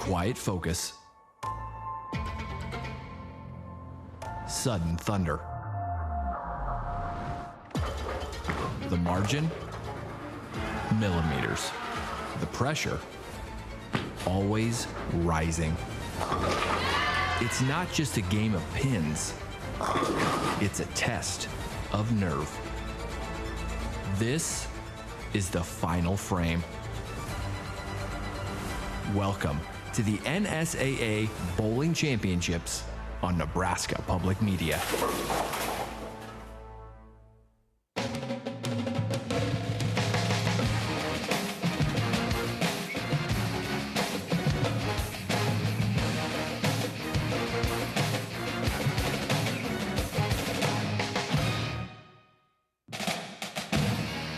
Quiet focus. Sudden thunder. The margin, millimeters. The pressure, always rising. It's not just a game of pins. It's a test of nerve. This is the final frame. Welcome to the NSAA Bowling Championships on Nebraska Public Media.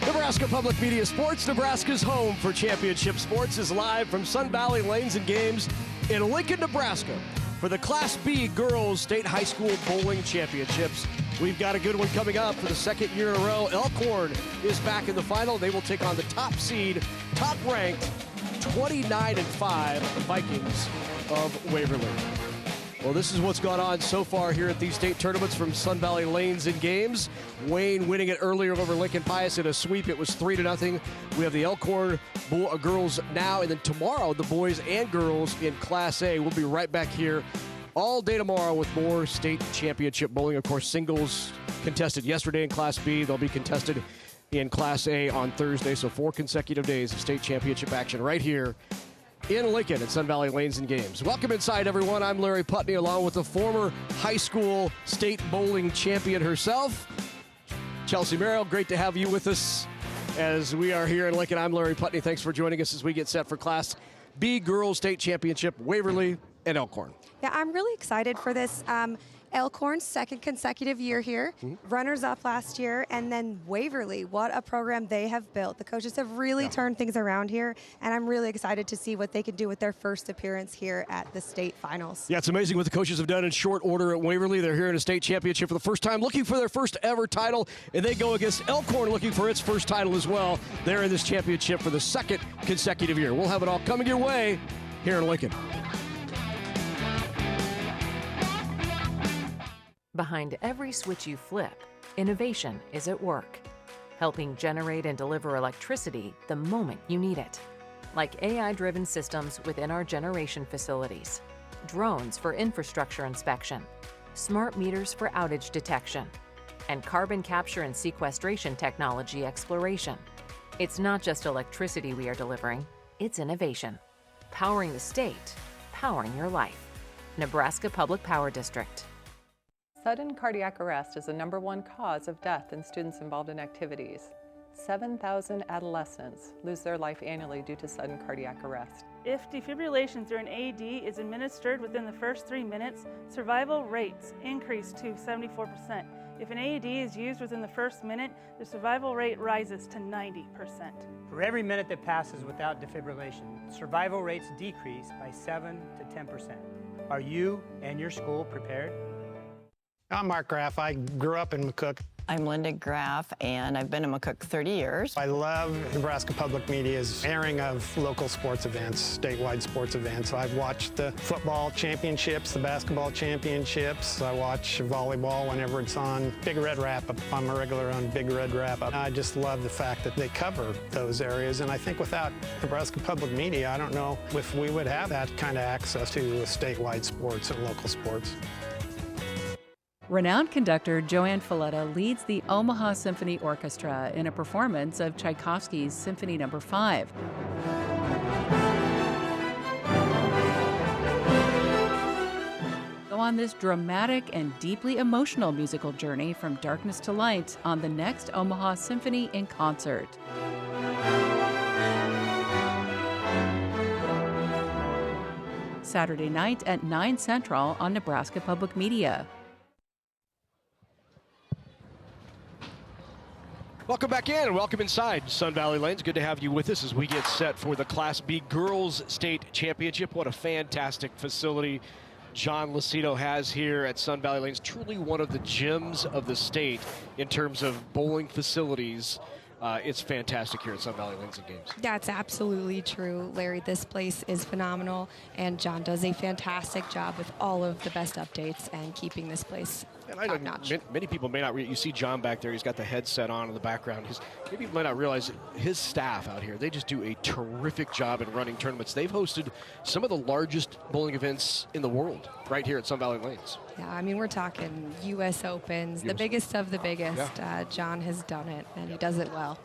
Nebraska Public Media Sports, Nebraska's home for championship sports, is live from Sun Valley Lanes and Games in Lincoln, Nebraska for the Class B Girls State High School Bowling Championships. We've got a good one coming up for the second year in a row. Elkhorn is back in the final. They will take on the top seed, top-ranked 29-5 Vikings of Waverly. Well, this is what's gone on so far here at these state tournaments from Sun Valley Lanes and Games. Wayne winning it earlier over Lincoln Pius in a sweep. It was 3-0. We have the Elkhorn girls now, and then tomorrow the boys and girls in Class A. We'll be right back here all day tomorrow with more state championship bowling. Of course, singles contested yesterday in Class B. They'll be contested in Class A on Thursday. So 4 consecutive days of state championship action right here in Lincoln at Sun Valley Lanes and Games. Welcome inside, everyone. I'm Larry Putney, along with the former high school state bowling champion herself, Chelsea Merrill. Great to have you with us as we are here in Lincoln. I'm Larry Putney. Thanks for joining us as we get set for Class B Girls State Championship, Waverly and Elkhorn. Yeah, I'm really excited for this. Elkhorn's second consecutive year here, runners-up last year, and then Waverly. What a program they have built. The coaches have really turned things around here, and I'm really excited to see what they can do with their first appearance here at the state finals. Yeah, it's amazing what the coaches have done in short order at Waverly. They're here in a state championship for the first time, looking for their first ever title, and they go against Elkhorn looking for its first title as well. They're in this championship for the second consecutive year. We'll have it all coming your way here in Lincoln. Behind every switch you flip, innovation is at work, helping generate and deliver electricity the moment you need it. Like AI-driven systems within our generation facilities, drones for infrastructure inspection, smart meters for outage detection, and carbon capture and sequestration technology exploration. It's not just electricity we are delivering, it's innovation. Powering the state, powering your life. Nebraska Public Power District. Sudden cardiac arrest is the #1 cause of death in students involved in activities. 7,000 adolescents lose their life annually due to sudden cardiac arrest. If defibrillation through an AED is administered within the first 3 minutes, survival rates increase to 74%. If an AED is used within the first minute, the survival rate rises to 90%. For every minute that passes without defibrillation, survival rates decrease by 7 to 10%. Are you and your school prepared? I'm Mark Graff. I grew up in McCook. I'm Linda Graff, and I've been in McCook 30 years. I love Nebraska Public Media's airing of local sports events, statewide sports events. I've watched the football championships, the basketball championships. I watch volleyball whenever it's on. Big Red Wrap-Up. I'm a regular on Big Red Wrap-Up. I just love the fact that they cover those areas, and I think without Nebraska Public Media, I don't know if we would have that kind of access to statewide sports and local sports. Renowned conductor Joanne Falletta leads the Omaha Symphony Orchestra in a performance of Tchaikovsky's Symphony No. 5. Go on this dramatic and deeply emotional musical journey from darkness to light on the next Omaha Symphony in concert. Saturday night at 9 Central on Nebraska Public Media. Welcome back in and welcome inside Sun Valley Lanes. Good to have you with us as we get set for the Class B Girls State Championship. What a fantastic facility John Lucido has here at Sun Valley Lanes. Truly one of the gems of the state in terms of bowling facilities it's fantastic here at Sun Valley Lanes and Games. That's absolutely true, Larry. This place is phenomenal, and John does a fantastic job with all of the best updates and keeping this place And I know top-notch. many people may not you see John back there. He's got the headset on in the background. Maybe people might not realize his staff out here, they just do a terrific job in running tournaments. They've hosted some of the largest bowling events in the world right here at Sun Valley Lanes. Yeah, I mean, we're talking U.S. Opens, the biggest of the biggest. Yeah. John has done it, and he does it well.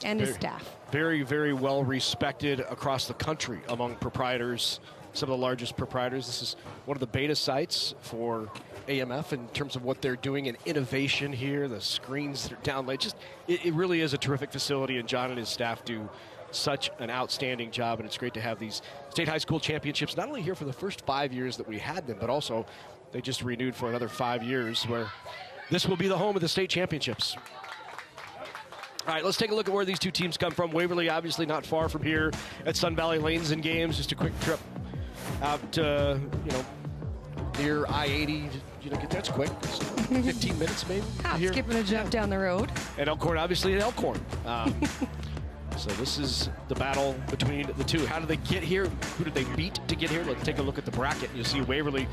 And his staff. Very, very well respected across the country among proprietors, some of the largest proprietors. This is one of the beta sites for AMF in terms of what they're doing in innovation here, the screens that are downlaid. It really is a terrific facility, and John and his staff do such an outstanding job, and it's great to have these state high school championships, not only here for the first 5 years that we had them, but also they just renewed for another 5 years, where this will be the home of the state championships. All right, let's take a look at where these two teams come from. Waverly, obviously not far from here at Sun Valley Lanes and Games. Just a quick trip out, near I-80. That's quick. 15 minutes maybe. Skipping a jump down the road. And Elkhorn, obviously, at Elkhorn. So this is the battle between the two. How did they get here? Who did they beat to get here? Let's take a look at the bracket. You'll see Waverly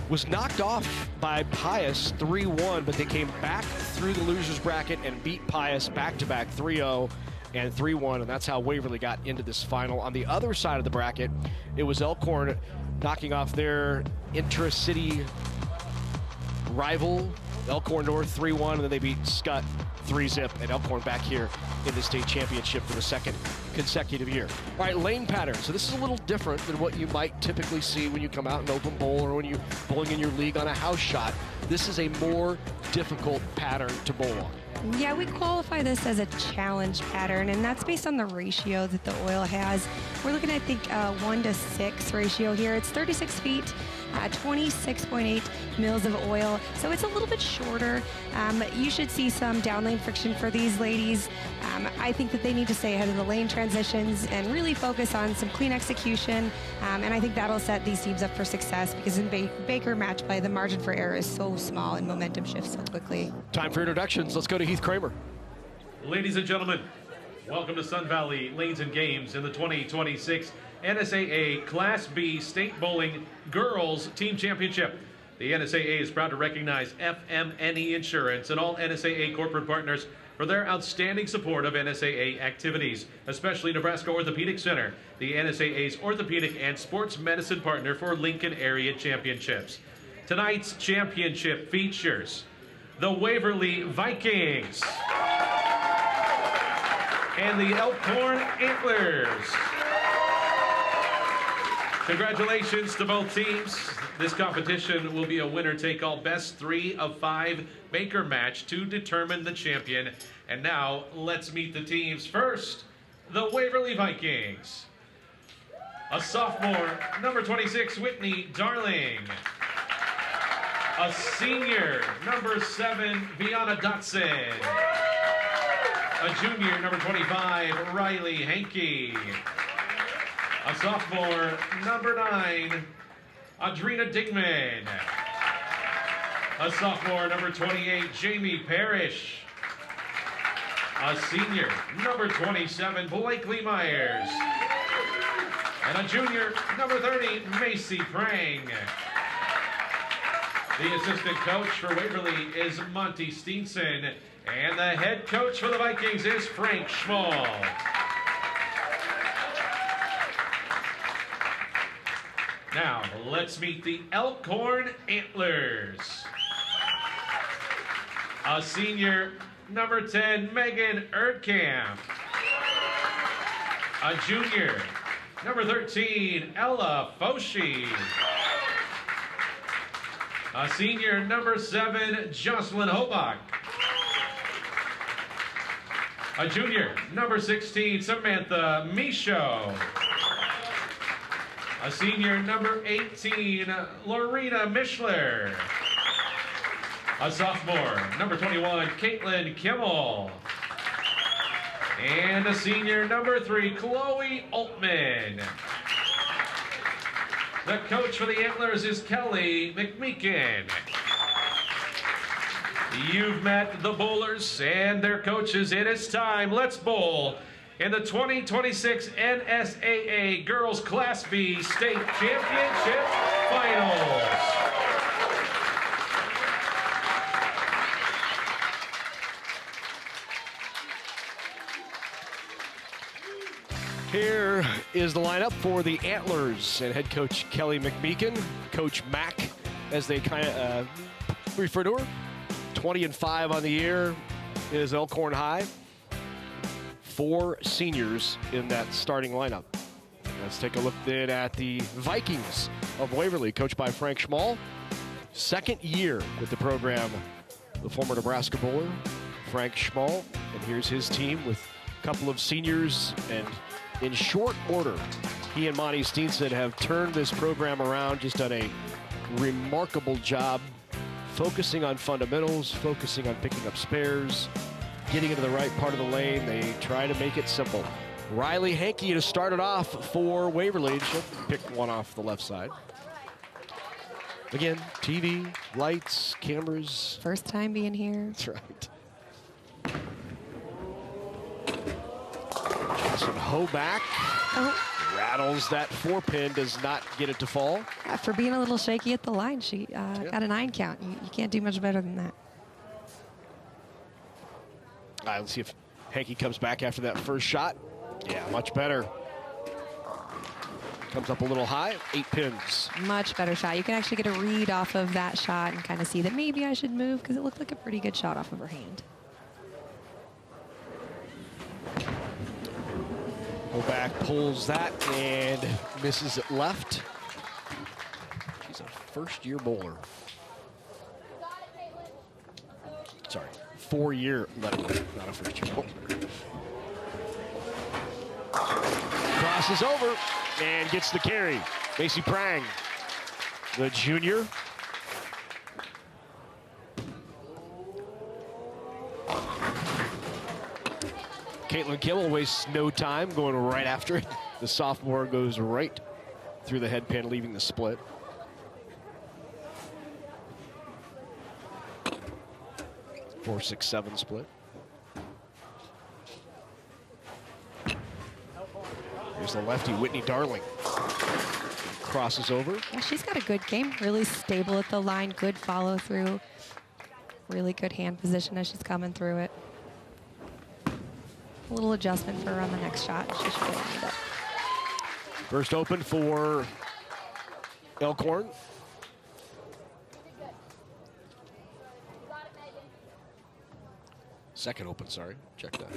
was knocked off by Pius 3-1, but they came back through the losers bracket and beat Pius back-to-back 3-0 and 3-1, and that's how Waverly got into this final. On the other side of the bracket, it was Elkhorn knocking off their intra-city rival, Elkhorn North 3-1, and then they beat Scott 3-zip, and Elkhorn back here in the state championship for the second consecutive year. All right, lane pattern. So this is a little different than what you might typically see when you come out and open bowl or when you're bowling in your league on a house shot. This is a more difficult pattern to bowl on. Yeah, we qualify this as a challenge pattern, and that's based on the ratio that the oil has. We're looking at, I think, 1-to-6 ratio here. It's 36 feet, 26.8 mils of oil, so it's a little bit shorter. You should see some down lane friction for these ladies. I think that they need to stay ahead of the lane transitions and really focus on some clean execution, and I think that'll set these teams up for success, because in Baker match play, the margin for error is so small and momentum shifts so quickly. Time for introductions. Let's go to Heath Kramer. Ladies and gentlemen, welcome to Sun Valley Lanes and Games in the 2026 NSAA Class B State Bowling Girls Team Championship. The NSAA is proud to recognize FMNE Insurance and all NSAA corporate partners for their outstanding support of NSAA activities, especially Nebraska Orthopedic Center, the NSAA's orthopedic and sports medicine partner for Lincoln area championships. Tonight's championship features the Waverly Vikings and the Elkhorn Antlers. Congratulations to both teams. This competition will be a winner-take-all best 3 of 5 Baker match to determine the champion. And now, let's meet the teams. First, the Waverly Vikings. A sophomore, number 26, Whitney Darling. A senior, number 7, Vianna Dotson. A junior, number 25, Riley Hankey. A sophomore, number 9, Audrina Digman. A sophomore, number 28, Jamie Parrish. A senior, number 27, Blakely Myers. And a junior, number 30, Macy Prang. The assistant coach for Waverly is Monty Steenson, and the head coach for the Vikings is Frank Schmall. Now, let's meet the Elkhorn Antlers. A senior, number 10, Megan Erdkamp. A junior, number 13, Ella Foshi. A senior, number 7, Jocelyn Hobach. A junior, number 16, Samantha Michaud. A senior, number 18, Lorena Mischler. A sophomore, number 21, Caitlin Kimmel. And a senior, number 3, Chloe Altman. The coach for the Antlers is Kelly McMeekin. You've met the bowlers and their coaches. It is time. Let's bowl in the 2026 NSAA Girls Class B State Championship Finals. Here is the lineup for the Antlers and head coach Kelly McMeekin, Coach Mack, as they kind of refer to her. 20-5 on the year is Elkhorn High. 4 seniors in that starting lineup. Let's take a look then at the Vikings of Waverly, coached by Frank Schmall. Second year with the program, the former Nebraska bowler, Frank Schmall. And here's his team with a couple of seniors, and in short order, he and Monty Steenson have turned this program around, just done a remarkable job focusing on fundamentals, focusing on picking up spares, getting into the right part of the lane. They try to make it simple. Riley Hankey to start it off for Waverly. She'll pick one off the left side. Again, TV, lights, cameras. First time being here. That's right. Jackson Ho back. Rattles that 4-pin, does not get it to fall. For being a little shaky at the line, she got a 9 count. You can't do much better than that. All right, let's see if Hankey comes back after that first shot. Yeah, much better. Comes up a little high, 8 pins. Much better shot. You can actually get a read off of that shot and kind of see that maybe I should move, because it looked like a pretty good shot off of her hand. Go back, pulls that, and misses it left. She's a first-year bowler. Sorry, 4-year level, not a first-year bowler. Crosses over and gets the carry. Macy Prang, the junior. Caitlin Kimmel wastes no time going right after it. The sophomore goes right through the headpin, leaving the split. Four, 6, 7 split. Here's the lefty, Whitney Darling. Crosses over. Yeah, she's got a good game. Really stable at the line, good follow through. Really good hand position as she's coming through it. A little adjustment for her on the next shot. She should get it up. First open for Elkhorn. Second open, sorry. Check that.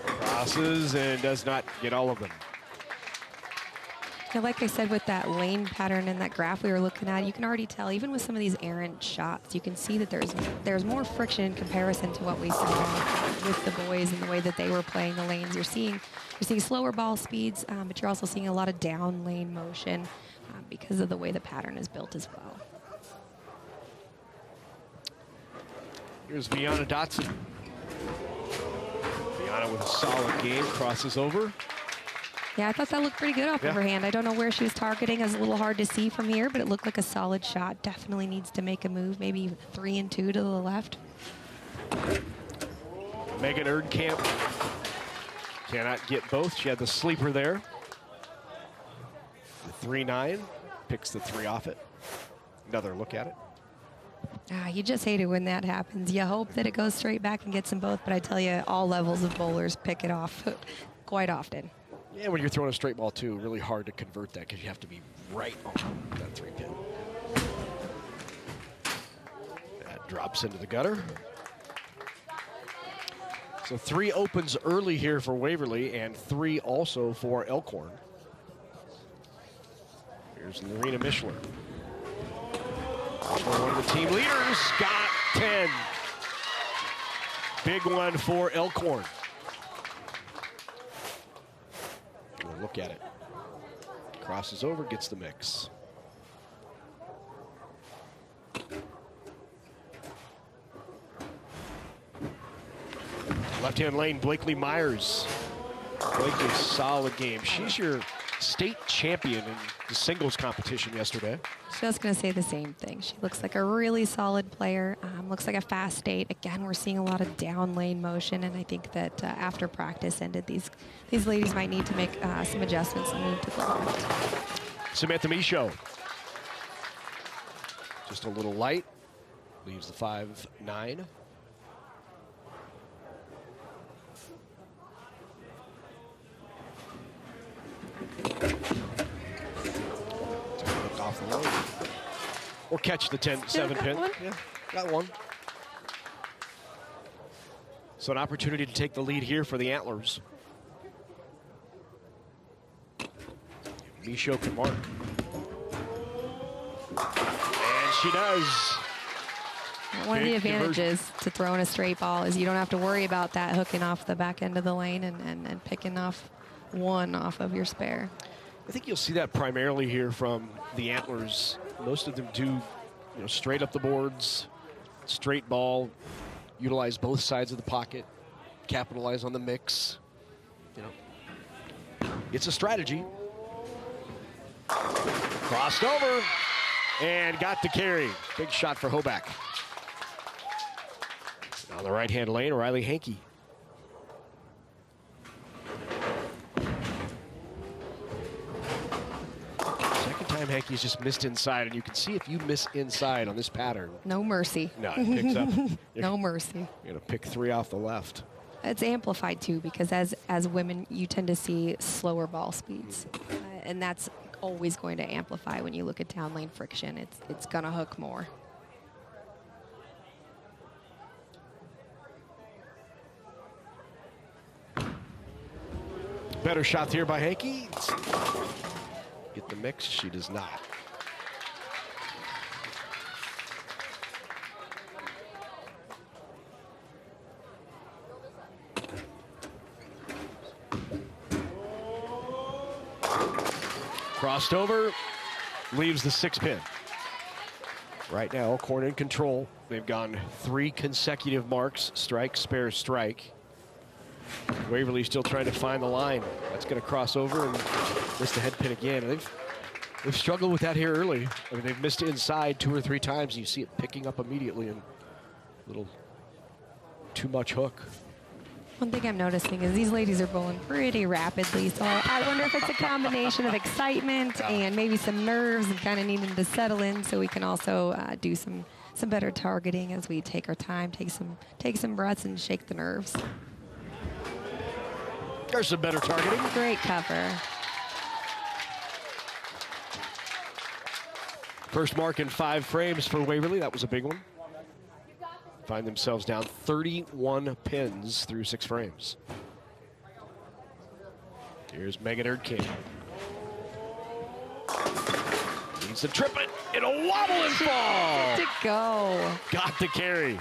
Crosses and does not get all of them. Yeah, like I said, with that lane pattern and that graph we were looking at, you can already tell, even with some of these errant shots, you can see that there's more friction in comparison to what we saw with the boys and the way that they were playing the lanes. You're seeing slower ball speeds, but you're also seeing a lot of down lane motion because of the way the pattern is built as well. Here's Vianna Dotson. Vianna with a solid game, crosses over. Yeah, I thought that looked pretty good off of her hand. I don't know where she was targeting. It's a little hard to see from here, but it looked like a solid shot. Definitely needs to make a move, maybe even 3 and 2 to the left. Megan Erdkamp cannot get both. She had the sleeper there. The 3-9, picks the 3 off it. Another look at it. You just hate it when that happens. You hope that it goes straight back and gets them both, but I tell you, all levels of bowlers pick it off quite often. Yeah, when you're throwing a straight ball, too, really hard to convert that because you have to be right on that 3-pin. That drops into the gutter. So 3 opens early here for Waverly and 3 also for Elkhorn. Here's Lorena Mishler. One of the team leaders, got 10. Big one for Elkhorn. We'll look at it. Crosses over, gets the mix. Left-hand lane, Blakely Myers. Blake, a solid game. She's your state champion in the singles competition yesterday. Just going to say the same thing. She looks like a really solid player. Looks like a fast skate. Again, we're seeing a lot of down lane motion, and I think that after practice ended, these ladies might need to make some adjustments and move to the left. Samantha Michaud. Just a little light. Leaves the 5-9. Off the load. Or catch the 10-7 pin. Yeah, got one. So an opportunity to take the lead here for the Antlers. Michaud can mark. And she does. One of the advantages to throwing a straight ball is you don't have to worry about that hooking off the back end of the lane and picking off one off of your spare. I think you'll see that primarily here from the Antlers. Most of them do, straight up the boards, straight ball, utilize both sides of the pocket, capitalize on the mix. It's a strategy. Crossed over and got the carry. Big shot for Hoback. On the right-hand lane, Riley Hankey. Second time Hankey's just missed inside, and you can see if you miss inside on this pattern. No mercy. No, it picks up. No mercy. You're going to pick 3 off the left. It's amplified too, because as women, you tend to see slower ball speeds, and that's always going to amplify when you look at down lane friction. It's going to hook more. Better shot here by Hankey. Get the mix. She does not. Crossed over, leaves the 6-pin. Right now, Elkhorn in control. They've gone 3 consecutive marks, strike, spare, strike. Waverly still trying to find the line. That's going to cross over and miss the head pin again. They've struggled with that here early. I mean, they've missed inside 2 or 3 times. And you see it picking up immediately and a little too much hook. One thing I'm noticing is these ladies are bowling pretty rapidly, so I wonder if it's a combination of excitement and maybe some nerves and kind of needing to settle in, so we can also do some better targeting as we take our time, take some breaths and shake the nerves. There's some better targeting. Great cover. First mark in 5 frames for Waverly. That was a big one. Find themselves down 31 pins through 6 frames. Here's Megan Erdkamp. Needs to trip it. It'll wobble and fall. Good to go. Got the carry.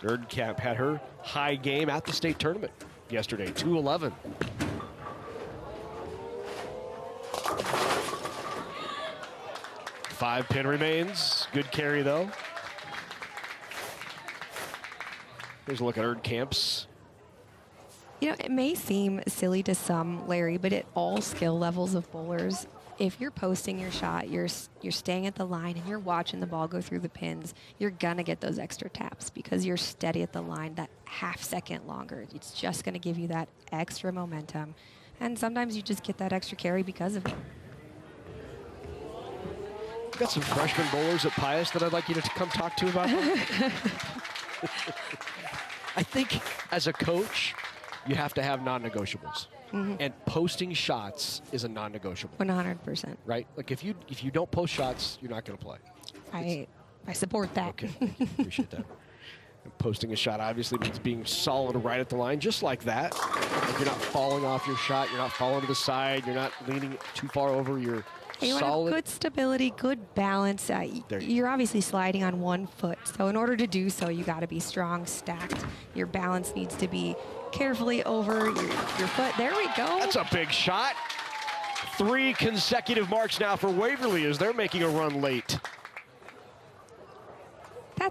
Erdkamp had her high game at the state tournament yesterday, 211. Five pin remains. Good carry, though. Here's a look at Erdkamp's. It may seem silly to some, Larry, but at all skill levels of bowlers, if you're posting your shot, you're staying at the line and you're watching the ball go through the pins, you're going to get those extra taps because you're steady at the line that half second longer. It's just going to give you that extra momentum. And sometimes you just get that extra carry because of it. We've got some freshman bowlers at Pius that I'd like you to come talk to about that. I think as a coach, you have to have non-negotiables. Mm-hmm. And posting shots is a non-negotiable. 100%. Right? Like if you don't post shots, you're not going to play. I support that. Okay, appreciate that. And posting a shot obviously means being solid right at the line, just like that. Like you're not falling off your shot, you're not falling to the side, you're not leaning too far over. You're you solid. Want to have good stability, good balance. You're obviously sliding on one foot, so in order to do so, you got to be strong, stacked. Your balance needs to be carefully over your foot. There we go. That's a big shot. 3 consecutive marks now for Waverly as they're making a run late.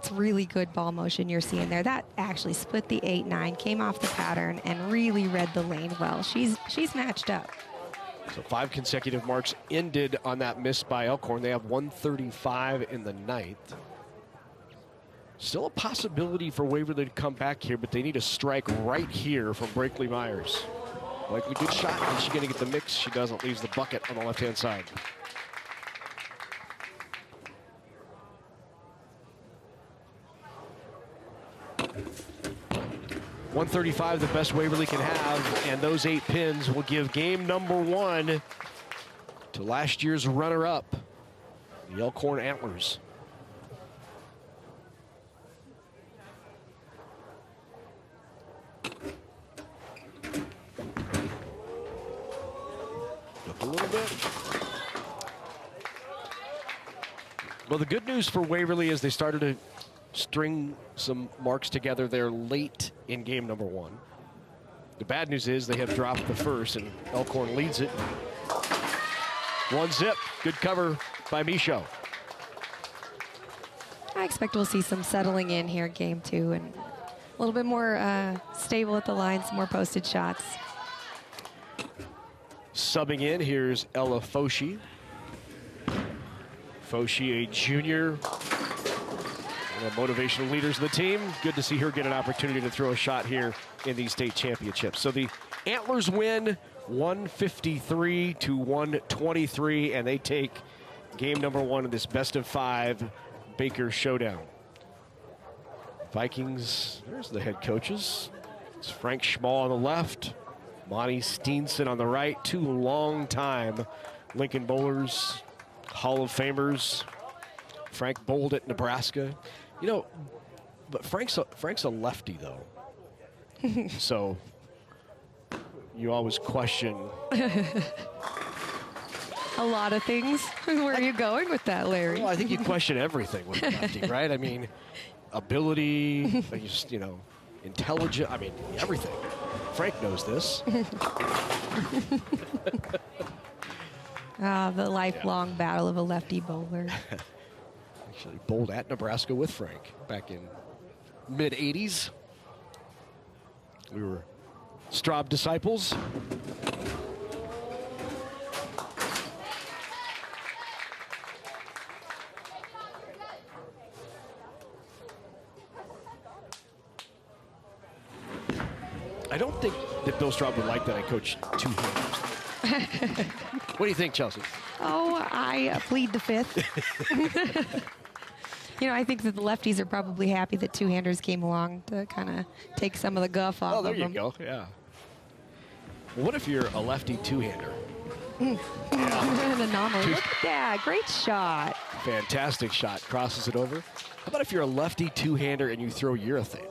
that's really good ball motion you're seeing there. That actually split the 8-9, came off the pattern, and really read the lane well. She's matched up. So 5 consecutive marks ended on that miss by Elkhorn. They have 135 in the 9th. Still a possibility for Waverly to come back here, but they need a strike right here from Brakely Myers. Likely good shot. Is she going to get the mix? She doesn't. Leaves the bucket on the left-hand side. .135, the best Waverly can have, and those 8 pins will give game number 1 to last year's runner-up, the Elkhorn Antlers. A little bit. Well, the good news for Waverly is they started to string some marks together there late in game number 1. The bad news is they have dropped the first, and Elkhorn leads it. 1-zip. Good cover by Michaud. I expect we'll see some settling in here game 2 and a little bit more stable at the line, some more posted shots. Subbing in, here's Ella Foshi. Foshi, a junior, one of the motivational leaders of the team. Good to see her get an opportunity to throw a shot here in these state championships. So the Antlers win 153 to 123, and they take game number 1 of this best-of-5 Baker showdown. Vikings, there's the head coaches. It's Frank Schmall on the left, Monty Steenson on the right. 2 long-time Lincoln Bowlers, Hall of Famers. Frank bowled at Nebraska. You know, but Frank's a lefty, though. So you always question. A lot of things. Where are you going with that, Larry? Well, I think you question everything with a lefty, right? I mean, ability, just, you know, intelligence. I mean, everything. Frank knows this. The lifelong battle of a lefty bowler. Actually bowled at Nebraska with Frank back in mid-'80s. We were Straub disciples. I don't think that Bill Straub would like that I coach 2 handers. What do you think, Chelsea? Oh, I plead the 5th. You know, I think that the lefties are probably happy that 2-handers came along to kind of take some of the guff off of them. Oh, there you go, yeah. Well, what if you're a lefty 2-hander? An anomaly. Look at that, great shot. Fantastic shot, crosses it over. How about if you're a lefty 2-hander and you throw urethane?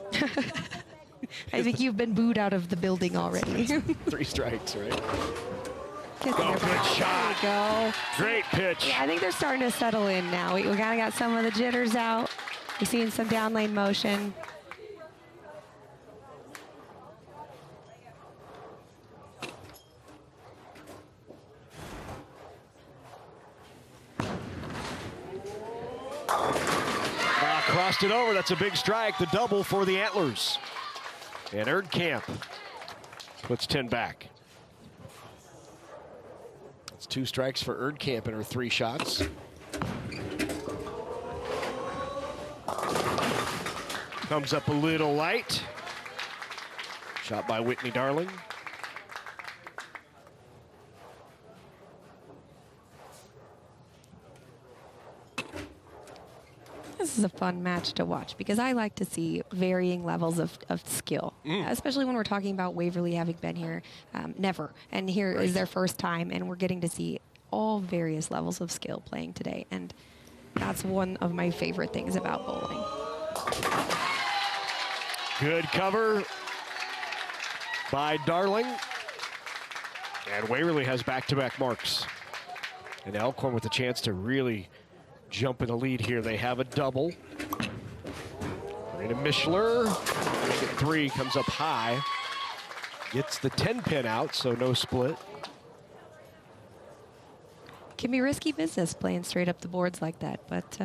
I think you've been booed out of the building already. 3 strikes, right? Good shot. There we go. Great pitch. Yeah, I think they're starting to settle in now. We kind of got some of the jitters out. We're seeing some down lane motion. Crossed it over. That's a big strike. The double for the Antlers. And Erdkamp puts 10 back. That's 2 strikes for Erdkamp in her 3 shots. Comes up a little light. Shot by Whitney Darling. This is a fun match to watch because I like to see varying levels of skill, especially when we're talking about Waverly having been here never. And here is their first time, and we're getting to see all various levels of skill playing today. And that's one of my favorite things about bowling. Good cover by Darling. And Waverly has back-to-back marks. And Elkhorn with a chance to really jump in the lead here. They have a double. Rita Mischler, 3 comes up high. Gets the 10-pin out, so no split. Can be risky business playing straight up the boards like that, but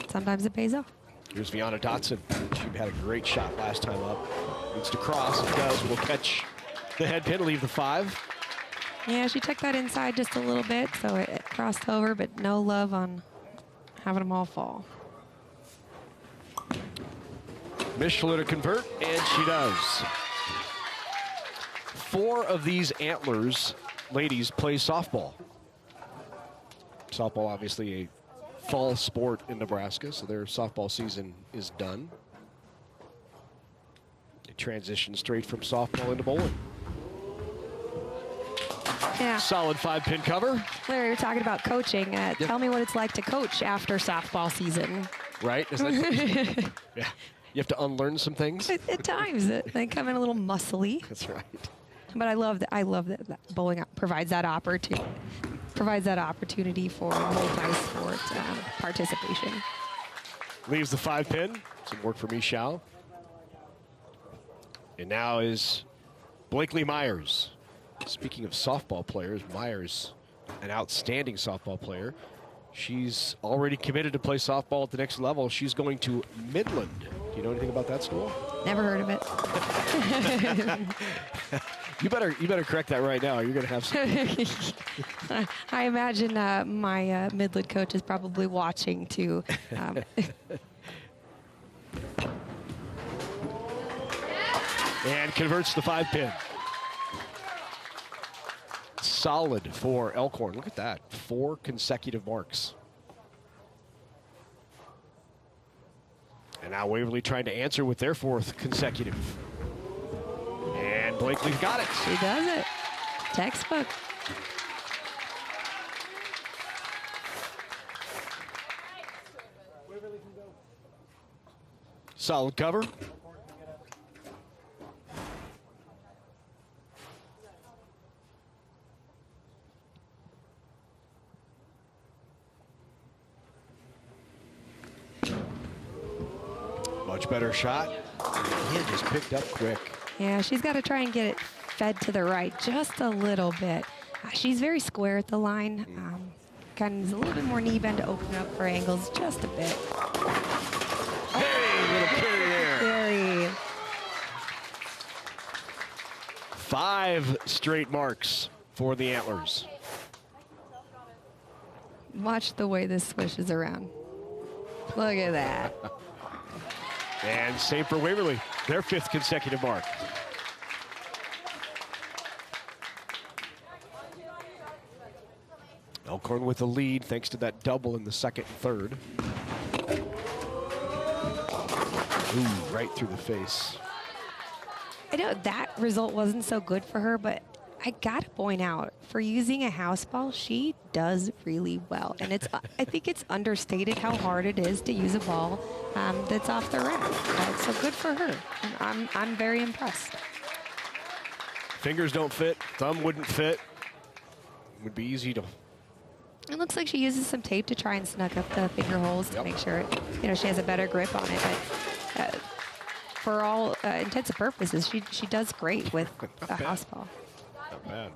sometimes it pays off. Here's Vianna Dotson. She had a great shot last time up. Needs to cross. It does. Will catch the head pin, leave the 5. Yeah, she took that inside just a little bit, so it crossed over, but no love on having them all fall. Mischler to convert, and she does. 4 of these Antlers ladies play softball. Softball, obviously a fall sport in Nebraska, so their softball season is done. They transition straight from softball into bowling. Yeah. Solid 5-pin cover. Larry, you're talking about coaching. Tell me what it's like to coach after softball season. Right? Is that, yeah. You have to unlearn some things. At times, they come in a little muscly. That's right. But I love that bowling provides that opportunity. For multi-sport participation. Leaves the 5-pin. Some work for Michelle. And now is Blakely Myers. Speaking of softball players, Myers, an outstanding softball player. She's already committed to play softball at the next level. She's going to Midland. Do you know anything about that school? Never heard of it. You better correct that right now. You're going to have some. I imagine my Midland coach is probably watching too. And converts the 5-pin. Solid for Elkhorn. Look at that. 4 consecutive marks. And now Waverly trying to answer with their 4th consecutive. And Blakely's got it. She does it. Textbook. Solid cover. Much better shot. Again, just picked up quick. Yeah, she's got to try and get it fed to the right just a little bit. She's very square at the line. Kind of a little bit more knee bend to open up for angles just a bit. Hey, little carry there. Very. 5 straight marks for the Antlers. Watch the way this swishes around. Look at that. And same for Waverly, their 5th consecutive mark. Elkhorn with the lead thanks to that double in the 2nd and 3rd. Ooh, right through the face. I know that result wasn't so good for her, but I gotta point out, for using a house ball, she does really well. And it's I think it's understated how hard it is to use a ball that's off the rack. So good for her. I'm very impressed. Fingers don't fit, thumb wouldn't fit. Would be easy to. It looks like she uses some tape to try and snug up the finger holes to make sure she has a better grip on it. But for all intents and purposes, she does great with a house ball. Not bad.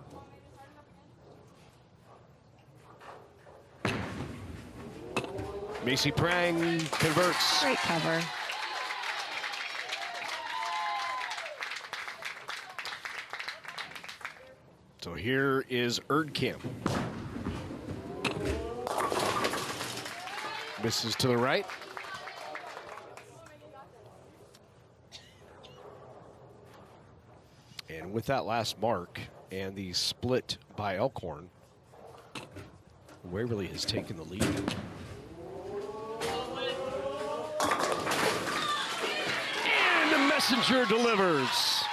Macy Prang converts. Great cover. So here is Erdkamp. Misses to the right. And with that last mark and the split by Elkhorn, Waverly has taken the lead. And the messenger delivers.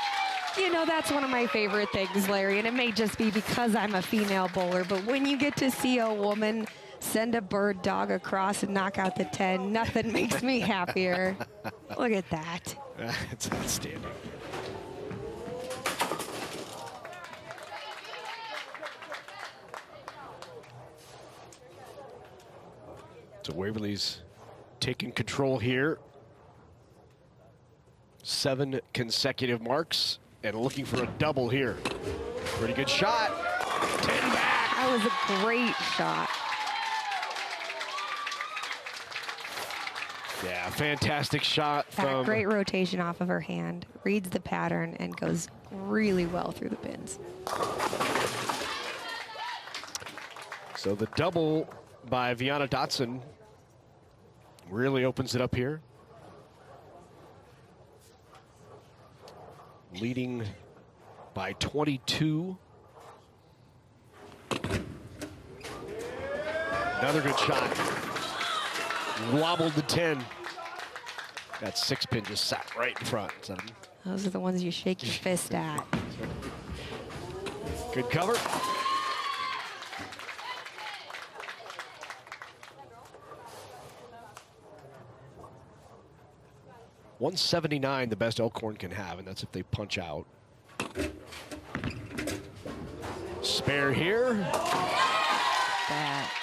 You know, that's one of my favorite things, Larry, and it may just be because I'm a female bowler, but when you get to see a woman send a bird dog across and knock out the 10, nothing makes me happier. Look at that. It's outstanding. So Waverly's taking control here. 7 consecutive marks and looking for a double here. Pretty good shot. 10 back. That was a great shot. Yeah, fantastic shot from... Great rotation off of her hand, reads the pattern, and goes really well through the pins. So the double by Vianna Dotson really opens it up here. Leading by 22. Another good shot. Wobbled the 10. That 6-pin just sat right in front. Those are the ones you shake your fist at. Good cover. .179, the best Elkhorn can have, and that's if they punch out. Spare here.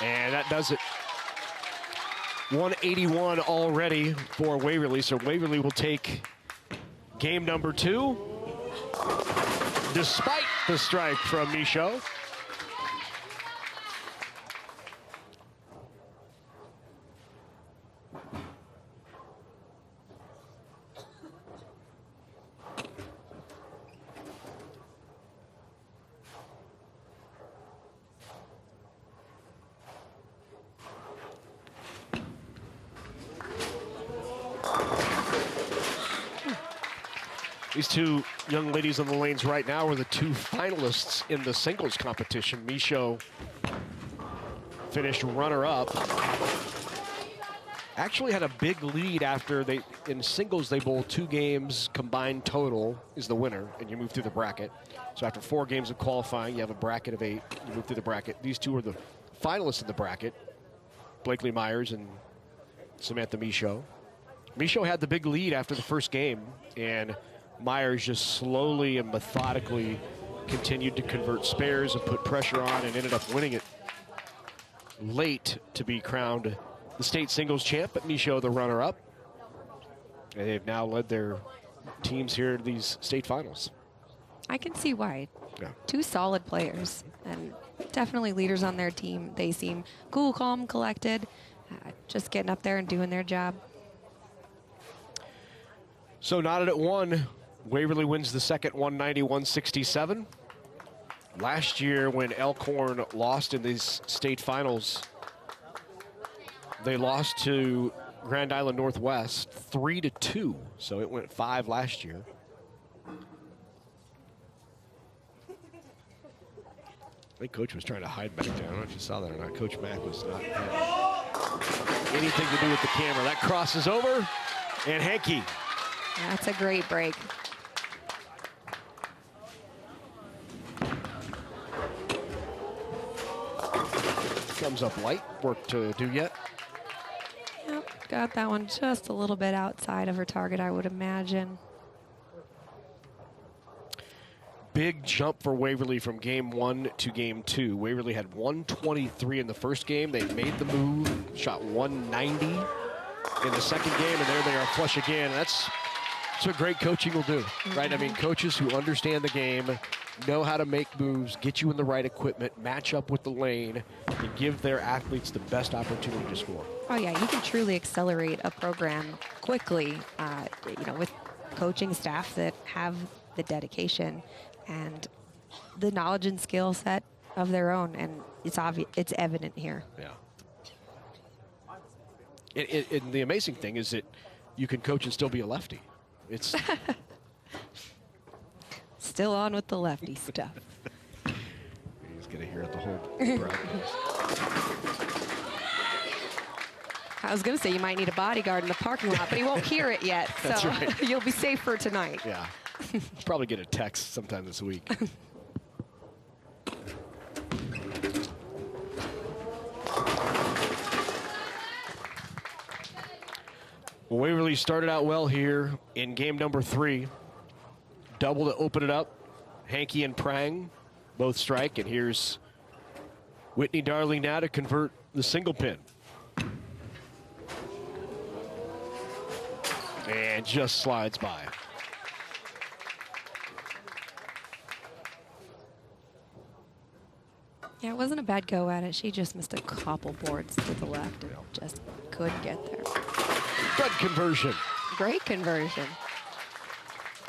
And that does it. 181 already for Waverly, so Waverly will take game number 2, despite the strike from Michaud. These two young ladies on the lanes right now are the 2 finalists in the singles competition. Michaud finished runner-up. Actually had a big lead after in singles they bowl 2 games combined total is the winner, and you move through the bracket. So after 4 games of qualifying, you have a bracket of 8, you move through the bracket. These 2 are the finalists in the bracket, Blakely Myers and Samantha Michaud. Michaud had the big lead after the first game, and Myers just slowly and methodically continued to convert spares and put pressure on and ended up winning it late to be crowned the state singles champ, but Michaud the runner-up. And they've now led their teams here to these state finals. I can see why. Yeah. 2 solid players and definitely leaders on their team. They seem cool, calm, collected, just getting up there and doing their job. So knotted at 1. Waverly wins the second 190-167. Last year when Elkhorn lost in these state finals, they lost to Grand Island Northwest 3-2. So it went 5 last year. I think Coach was trying to hide back there. I don't know if you saw that or not. Coach Mack was not having anything to do with the camera. That crosses over, and Hankey. That's a great break. Comes up light. Work to do yet. Yep, got that one just a little bit outside of her target, I would imagine. Big jump for Waverly from game 1 to game 2. Waverly had 123 in the first game. They made the move, shot 190 in the second game, and there they are flush again. That's what great coaching will do, right? I mean, coaches who understand the game, know how to make moves, get you in the right equipment, match up with the lane, and give their athletes the best opportunity to score. Oh yeah, you can truly accelerate a program quickly, with coaching staff that have the dedication and the knowledge and skill set of their own, and it's evident here. Yeah. And the amazing thing is that you can coach and still be a lefty. It's still on with the lefty stuff. He's gonna hear it the whole broadcast. I was gonna say you might need a bodyguard in the parking lot, but he won't hear it yet, so That's right. You'll be safe for tonight. Yeah. Probably get a text sometime this week. Well, Waverly started out well here in game number 3. Double to open it up. Hankey and Prang both strike, and here's Whitney Darling now to convert the single pin. And just slides by. Yeah, it wasn't a bad go at it. She just missed a couple boards to the left and just couldn't get there. spread conversion. Great conversion.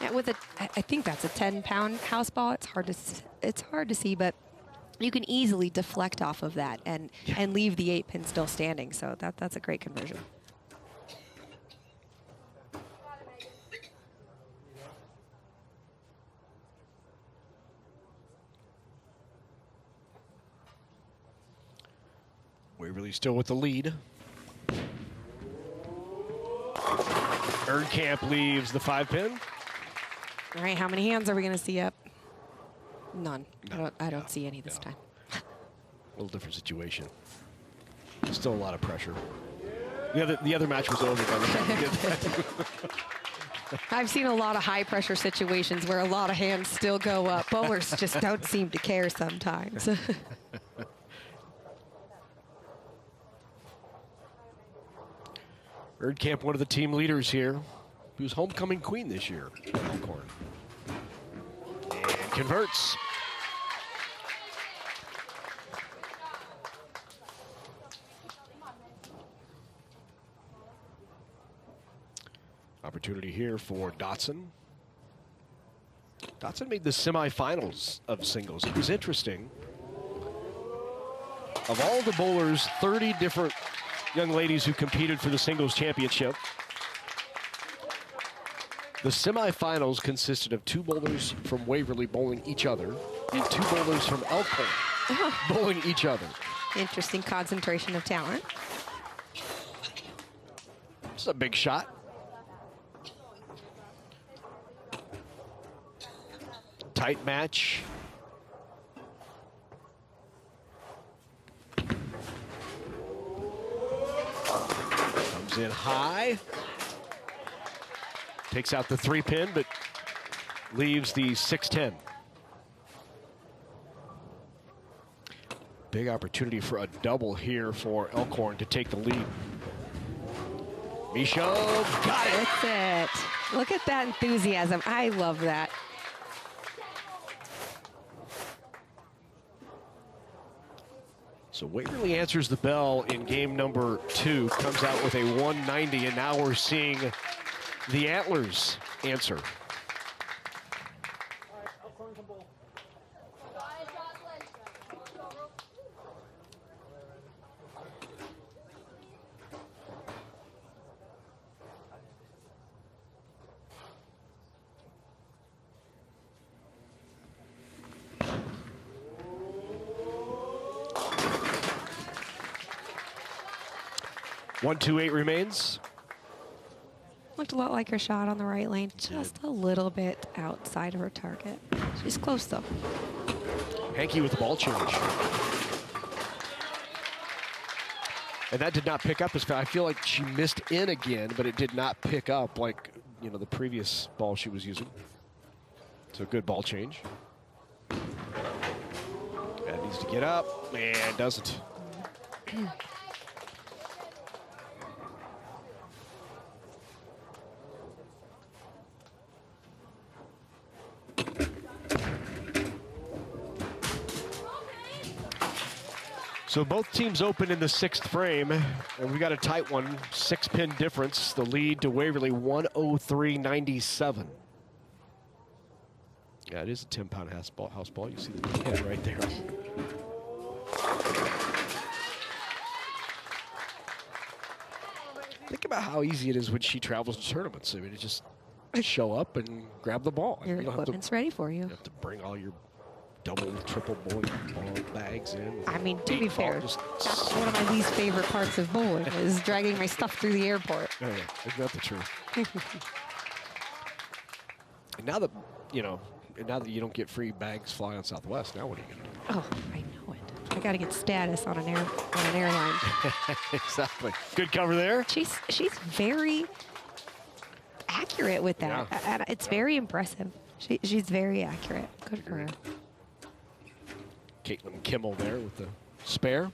Yeah, I think that's a 10-pound house ball. It's hard to see, but you can easily deflect off of that and leave the 8-pin still standing. So that's a great conversion. Waverly still with the lead. Erdkamp leaves the 5-pin. All right, how many hands are we going to see up? None. I don't see any this time. A little different situation. Still a lot of pressure. The other match was over by the time we did that. I've seen a lot of high-pressure situations where a lot of hands still go up. Bowlers just don't seem to care sometimes. Erdkamp, one of the team leaders here, who's homecoming queen this year at Elkhorn. And converts. Opportunity here for Dotson. Dotson made the semifinals of singles. It was interesting. Of all the bowlers, 30 different young ladies who competed for the singles championship. The semifinals consisted of 2 bowlers from Waverly bowling each other and 2 bowlers from Elkhorn bowling each other. Interesting concentration of talent. It's a big shot. Tight match. Comes in high. Takes out the 3-pin, but leaves the 6-10. Big opportunity for a double here for Elkhorn to take the lead. Misho got it. That's it. Look at that enthusiasm. I love that. So Waverly answers the bell in game number 2, comes out with a 190, and now we're seeing the Antlers answer. One, 2-8 remains. Looked a lot like her shot on the right lane, just a little bit outside of her target. She's close though. Hankey with the ball change. And that did not pick up as fast. I feel like she missed in again, but it did not pick up like, you know, the previous ball she was using. So good ball change. That needs to get up, and doesn't. So both teams open in the 6th frame, and we got a tight one, 6-pin difference. The lead to Waverly, 103.97. Yeah, it is a 10-pound house ball. You see the pin right there. Think about how easy it is when she travels to tournaments. I mean, it just show up and grab the ball. Your equipment's ready for you. You have to bring all your double, triple bowling ball bags in. I mean, to be fair, that's one of my least favorite parts of bowling is dragging my stuff through the airport. Oh, yeah, isn't that the truth? And now that, you know, now that you don't get free bags flying on Southwest, now what are you going to do? Oh, I know it. I got to get status on an airline. Exactly. Good cover there. She's very accurate with that. Yeah. And it's very impressive. She's very accurate. Good for her. Caitlin Kimmel there with the spare.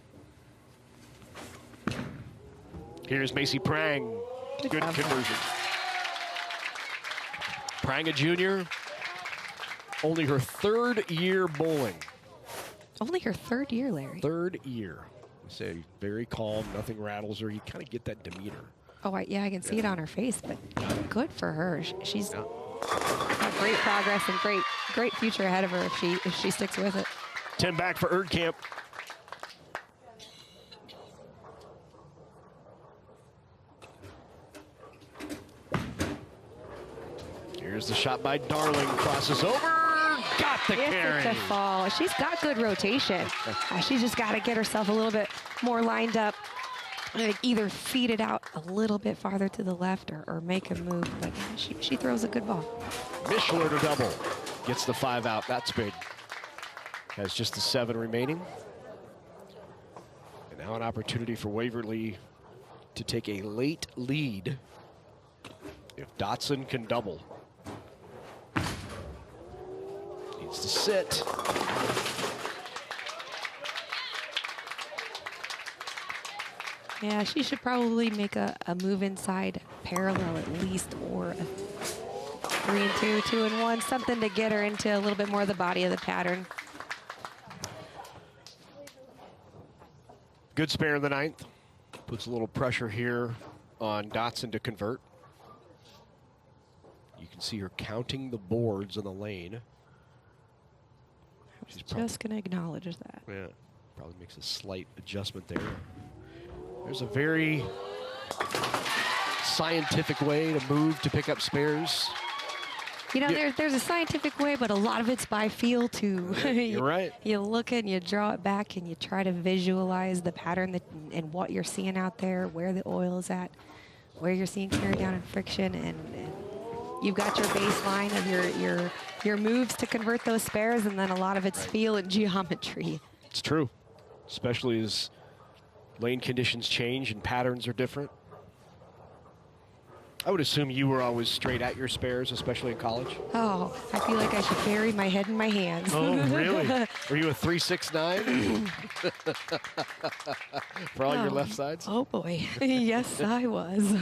Here's Macy Prang. Good conversion. Prang, a junior. Only her 3rd year bowling. Only her 3rd year, Larry. 3rd year. I say very calm, nothing rattles her. You kind of get that demeanor. Oh, yeah, I can see it on her face, but good for her. She's got great progress and great future ahead of her if she sticks with it. 10 back for Erdkamp. Here's the shot by Darling, crosses over, got the carry. It's a fall. She's got good rotation. She's just got to get herself a little bit more lined up. Either feed it out a little bit farther to the left or make a move, but she throws a good ball. Mishler to double, gets the 5 out, that's big. Has just the 7 remaining. And now an opportunity for Waverly to take a late lead if Dotson can double. Needs to sit. Yeah, she should probably make a move inside parallel at least, or a 3 and 2, 2 and 1, something to get her into a little bit more of the body of the pattern. Good spare in the 9th. Puts a little pressure here on Dotson to convert. You can see her counting the boards in the lane. She's just going to acknowledge that. Yeah, probably makes a slight adjustment there. There's a very scientific way to move to pick up spares. You know, there's a scientific way, but a lot of it's by feel too. You're right. You look and you draw it back and you try to visualize the pattern and what you're seeing out there, where the oil is at, where you're seeing carry down and friction, and you've got your baseline of your moves to convert those spares, and then a lot of it's feel and geometry. It's true, especially as lane conditions change and patterns are different. I would assume you were always straight at your spares, especially in college. Oh, I feel like I should bury my head in my hands. Oh, really? Were you a 3-6-9 for all your left sides? Oh boy, yes I was.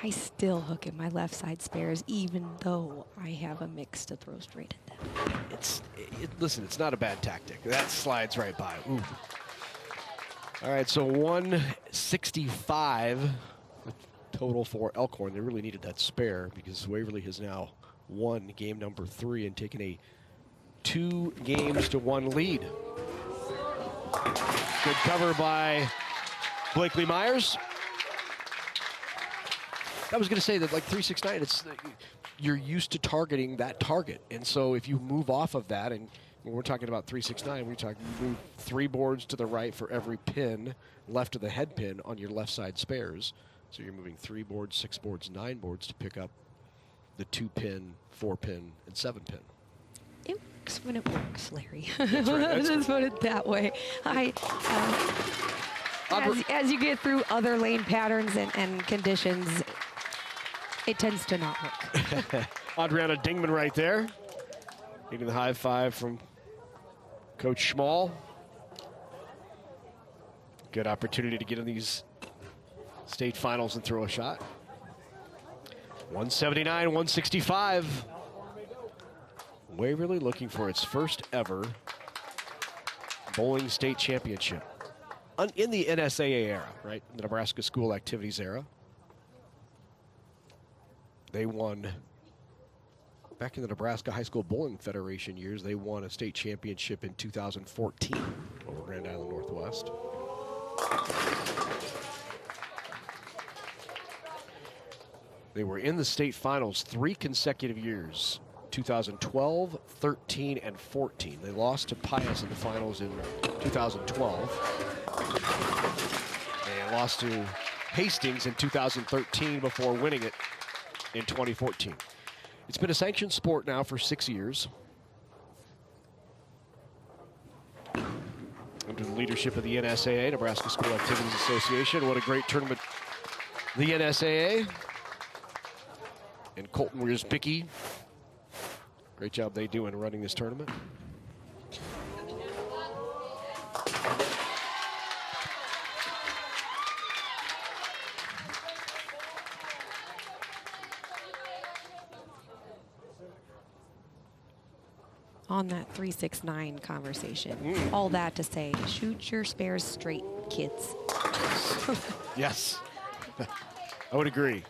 I still hook in my left side spares, even though I have a mix to throw straight at them. Listen, it's not a bad tactic. That slides right by. Ooh. All right, so 165 total for Elkhorn. They really needed that spare because Waverly has now won game number 3 and taken a 2-1 lead. Good cover by Blakely Myers. I was going to say that, like 3-6-9, it's you're used to targeting that target, and so if you move off of that, and when we're talking about 3-6-9, we're talking move 3 boards to the right for every pin left of the head pin on your left side spares. So you're moving 3 boards, 6 boards, 9 boards to pick up the 2-pin, 4-pin, and 7-pin. It works when it works, Larry. That's right. Let's put it that way. As you get through other lane patterns and conditions, it tends to not work. Adriana Dingman right there. Getting the high five from Coach Schmall. Good opportunity to get in these state finals and throw a shot. 179-165. Waverly looking for its first ever bowling state championship in the NSAA era, right? The Nebraska School Activities era. They won, back in the Nebraska High School Bowling Federation years, they won a state championship in 2014 over Grand Island Northwest. They were in the state finals 3 consecutive years, 2012, 13, and 14. They lost to Pius in the finals in 2012. And lost to Hastings in 2013 before winning it in 2014. It's been a sanctioned sport now for 6 years. Under the leadership of the NSAA, Nebraska School Activities Association. What a great tournament the NSAA and Colton Wiersbicki. Great job they do in running this tournament. On that 3-6-9 conversation, all that to say, shoot your spares straight, kids. Yes. I would agree.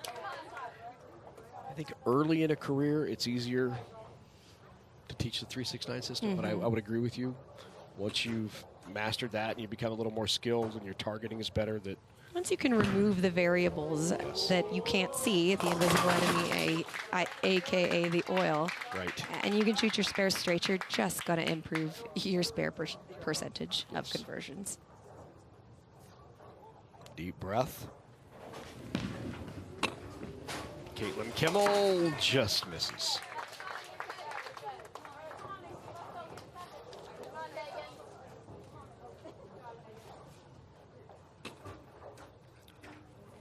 I think early in a career, it's easier to teach the 3-6-9 system, but I would agree with you. Once you've mastered that and you become a little more skilled and your targeting is better, that once you can remove the variables that you can't see, the invisible enemy, aka the oil, right, and you can shoot your spares straight, you're just going to improve your spare percentage of conversions. Deep breath. Caitlin Kimmel just misses.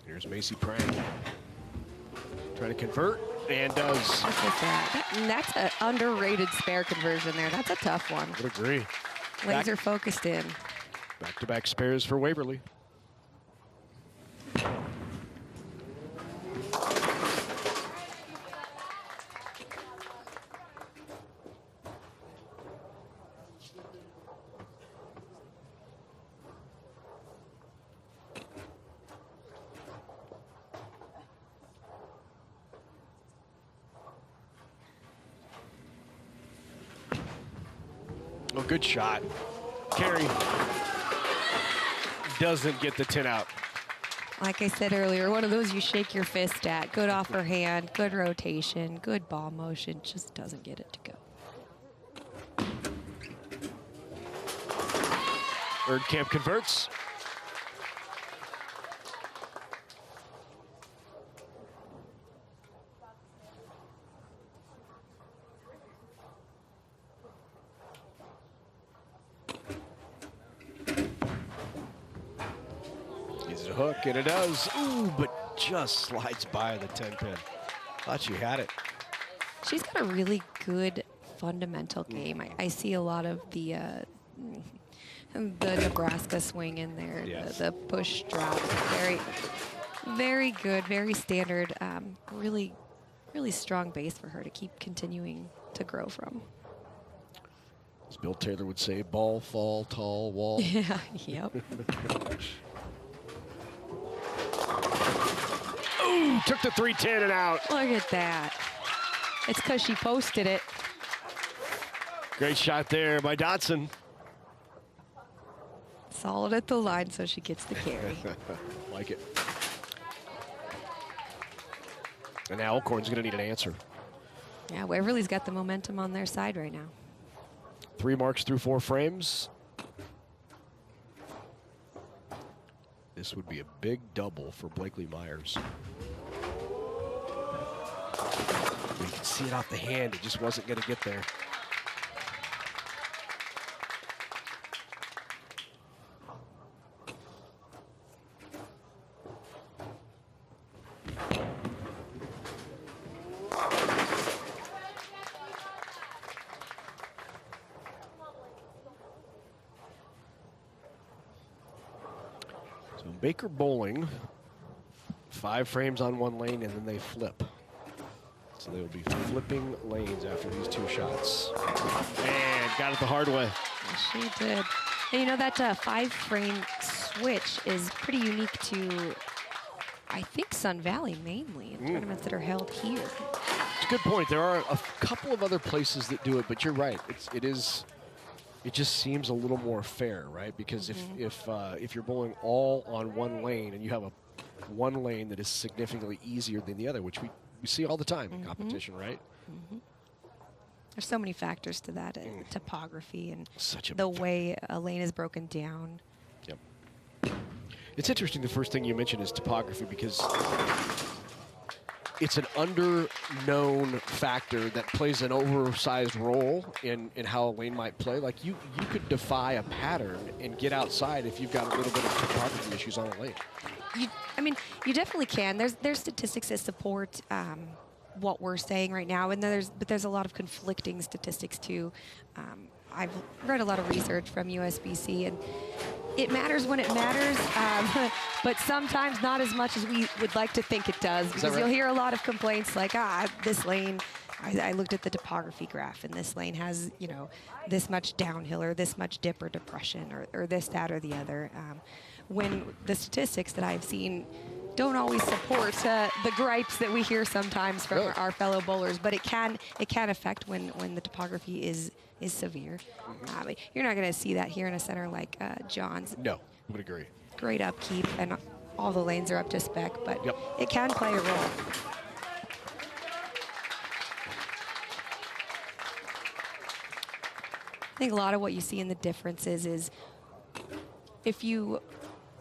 Here's Macy Prang. Trying to convert, and does. Look at that. That's an underrated spare conversion there. That's a tough one. I would agree. Laser focused in. Back-to-back spares for Waverly. Oh, good shot. Carey doesn't get the 10 out. Like I said earlier, one of those you shake your fist at. Good off her hand, good rotation, good ball motion. Just doesn't get it to go. Erdkamp converts. Hook, and it does. Ooh, but just slides by the 10-pin. Thought she had it. She's got a really good fundamental game. I see a lot of the Nebraska swing in there, yes. the push drop. Very, very good, very standard. Really, really strong base for her to keep continuing to grow from. As Bill Taylor would say, ball, fall, tall, wall. Yeah, yep. Ooh, took the 310 and out. Look at that. It's because she posted it. Great shot there by Dotson. Solid at the line, so she gets the carry. Like it. And now Elkhorn's going to need an answer. Yeah, Waverly's got the momentum on their side right now. 3 marks through 4 frames. This would be a big double for Blakely Myers. You can see it off the hand. It just wasn't going to get there. Baker bowling, 5 frames on one lane, and then they flip. So they will be flipping lanes after these 2 shots. And got it the hard way. She did. And you know, that 5-frame switch is pretty unique to, I think, Sun Valley mainly, in tournaments that are held here. It's a good point. There are a couple of other places that do it, but you're right. It just seems a little more fair, right? Because if you're bowling all on one lane and you have one lane that is significantly easier than the other, which we see all the time in competition, right? There's so many factors to that, topography and the way a lane is broken down. Yep. It's interesting, the first thing you mentioned is topography, because it's an under-known factor that plays an oversized role in how a lane might play. Like you could defy a pattern and get outside if you've got a little bit of topography issues on a lane. I mean, you definitely can. There's statistics that support what we're saying right now, and there's a lot of conflicting statistics too. I've read a lot of research from USBC, and it matters when it matters, but sometimes not as much as we would like to think it does, because you'll hear a lot of complaints like, this lane, I looked at the topography graph, and this lane has, you know, this much downhill or this much dip or depression or this, that, or the other. When the statistics that I've seen don't always support the gripes that we hear sometimes from our fellow bowlers, but it can affect when the topography is severe. But you're not going to see that here in a center like John's. No, I would agree. Great upkeep, and all the lanes are up to spec, but it can play a role. I think a lot of what you see in the differences is if you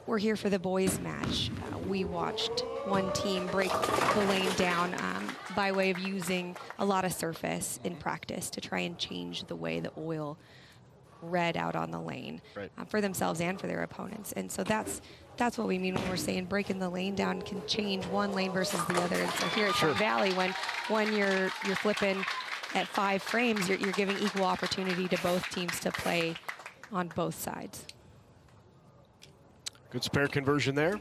were here for the boys match, we watched one team break the lane down by way of using a lot of surface in practice to try and change the way the oil read out on the lane for themselves and for their opponents. And so that's what we mean when we're saying breaking the lane down can change one lane versus the other. And so here at Sun Valley, when you're flipping at 5 frames, you're giving equal opportunity to both teams to play on both sides. Good spare conversion there.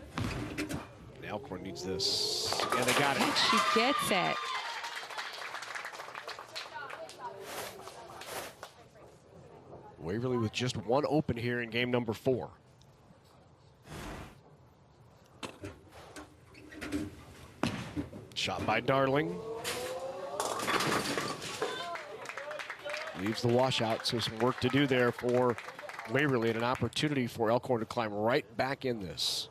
And Elkhorn needs this, and they got it. She gets it. Waverly with just one open here in game number 4. Shot by Darling. Leaves the washout, so some work to do there for Waverly and an opportunity for Elkhorn to climb right back in this.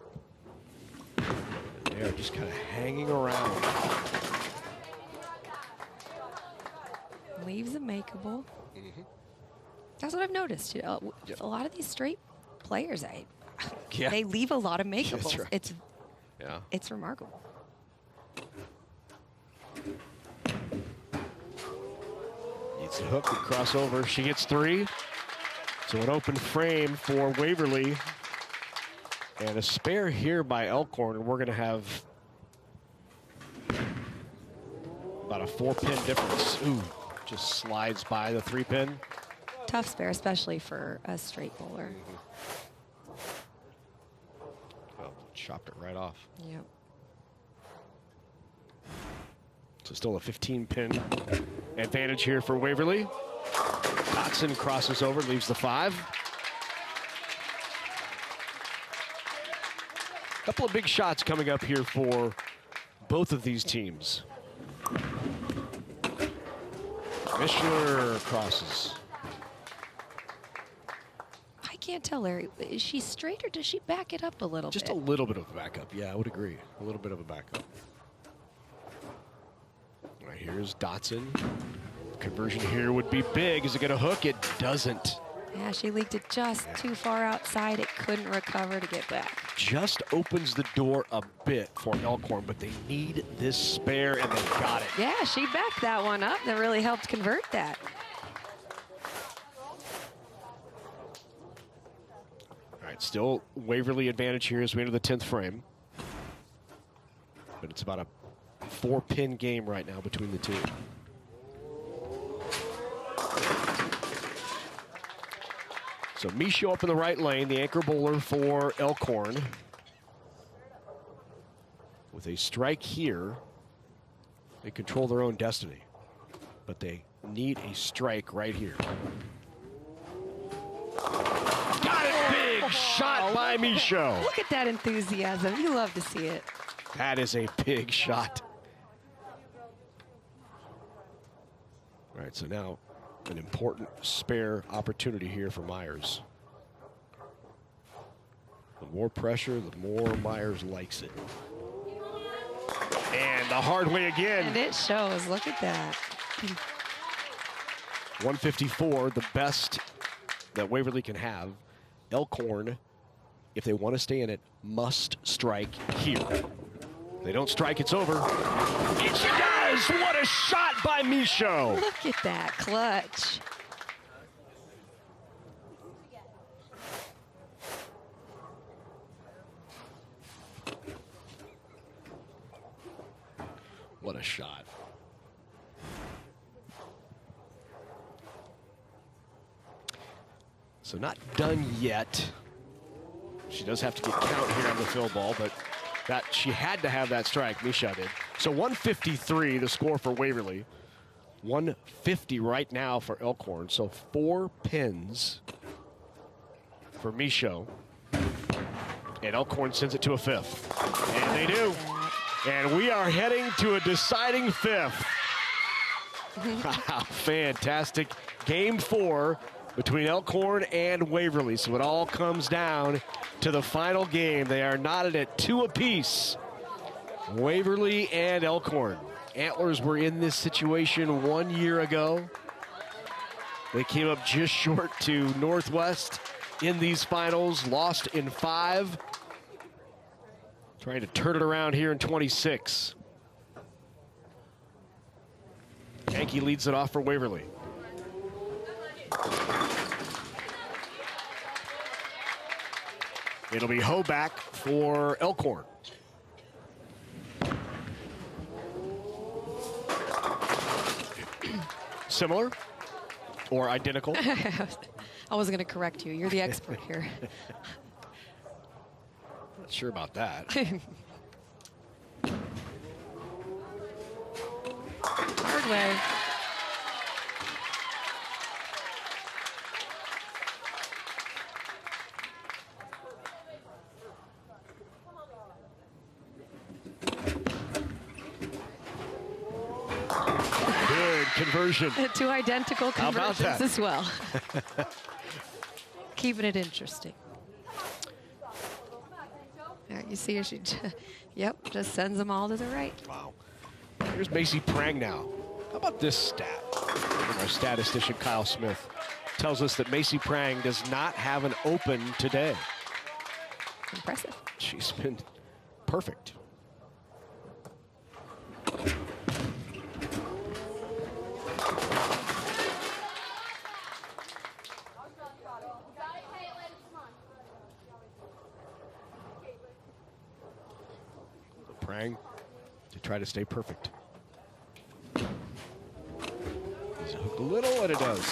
They're just kind of hanging around. Leaves a makeable. That's what I've noticed. A lot of these straight players, they leave a lot of makeables. Right. It's remarkable. Needs to hook and cross over. She gets 3. So an open frame for Waverly. And a spare here by Elkhorn. And we're going to have about a 4-pin difference. Ooh, just slides by the 3-pin. Tough spare, especially for a straight bowler. Oh, chopped it right off. Yep. So still a 15-pin advantage here for Waverly. Dotson crosses over, leaves the 5. Couple of big shots coming up here for both of these teams. Mishler crosses. I can't tell, Larry. Is she straight or does she back it up a little bit? Just a little bit of a backup. Yeah, I would agree. A little bit of a backup. All right, here's Dotson. Conversion here would be big. Is it going to hook? It doesn't. Yeah, she leaked it just too far outside. It couldn't recover to get back. Just opens the door a bit for Elkhorn, but they need this spare, and they got it. Yeah, she backed that one up. That really helped convert that. All right, still Waverly advantage here as we enter the 10th frame. But it's about a 4-pin game right now between the two. So Michaud up in the right lane, the anchor bowler for Elkhorn. With a strike here, they control their own destiny. But they need a strike right here. Got it! Big shot by Michaud. Look at that enthusiasm. You love to see it. That is a big shot. All right, so now an important spare opportunity here for Myers. The more pressure, the more Myers likes it. And the hard way again. And it shows. Look at that. 154, the best that Waverly can have. Elkhorn, if they want to stay in it, must strike here. If they don't strike, it's over. And she does! What a shot by Michaud! Look at that clutch. What a shot. So not done yet. She does have to get count here on the fill ball, but that she had to have that strike. Michaud did. So 153, the score for Waverly. 150 right now for Elkhorn. So 4 pins for Michaud. And Elkhorn sends it to a fifth. And they do. And we are heading to a deciding fifth. Wow, fantastic. Game 4 between Elkhorn and Waverly. So it all comes down to the final game. They are knotted at 2 apiece. Waverly and Elkhorn. Antlers were in this situation 1 year ago. They came up just short to Northwest in these finals, lost in 5. Trying to turn it around here in 26. Yankee leads it off for Waverly. It'll be Hoback for Elkhorn. Similar or identical? I wasn't going to correct you. You're the expert here. Not sure about that. Hard way. Good conversion. 2 identical How about conversions that? as well. Keeping it interesting. Yeah, you see her, yep, just sends them all to the right. Wow. Here's Macy Prang now. How about this stat? Our statistician, Kyle Smith, tells us that Macy Prang does not have an open today. Impressive. She's been perfect. Prang to try to stay perfect. He's hooked a little, and it does.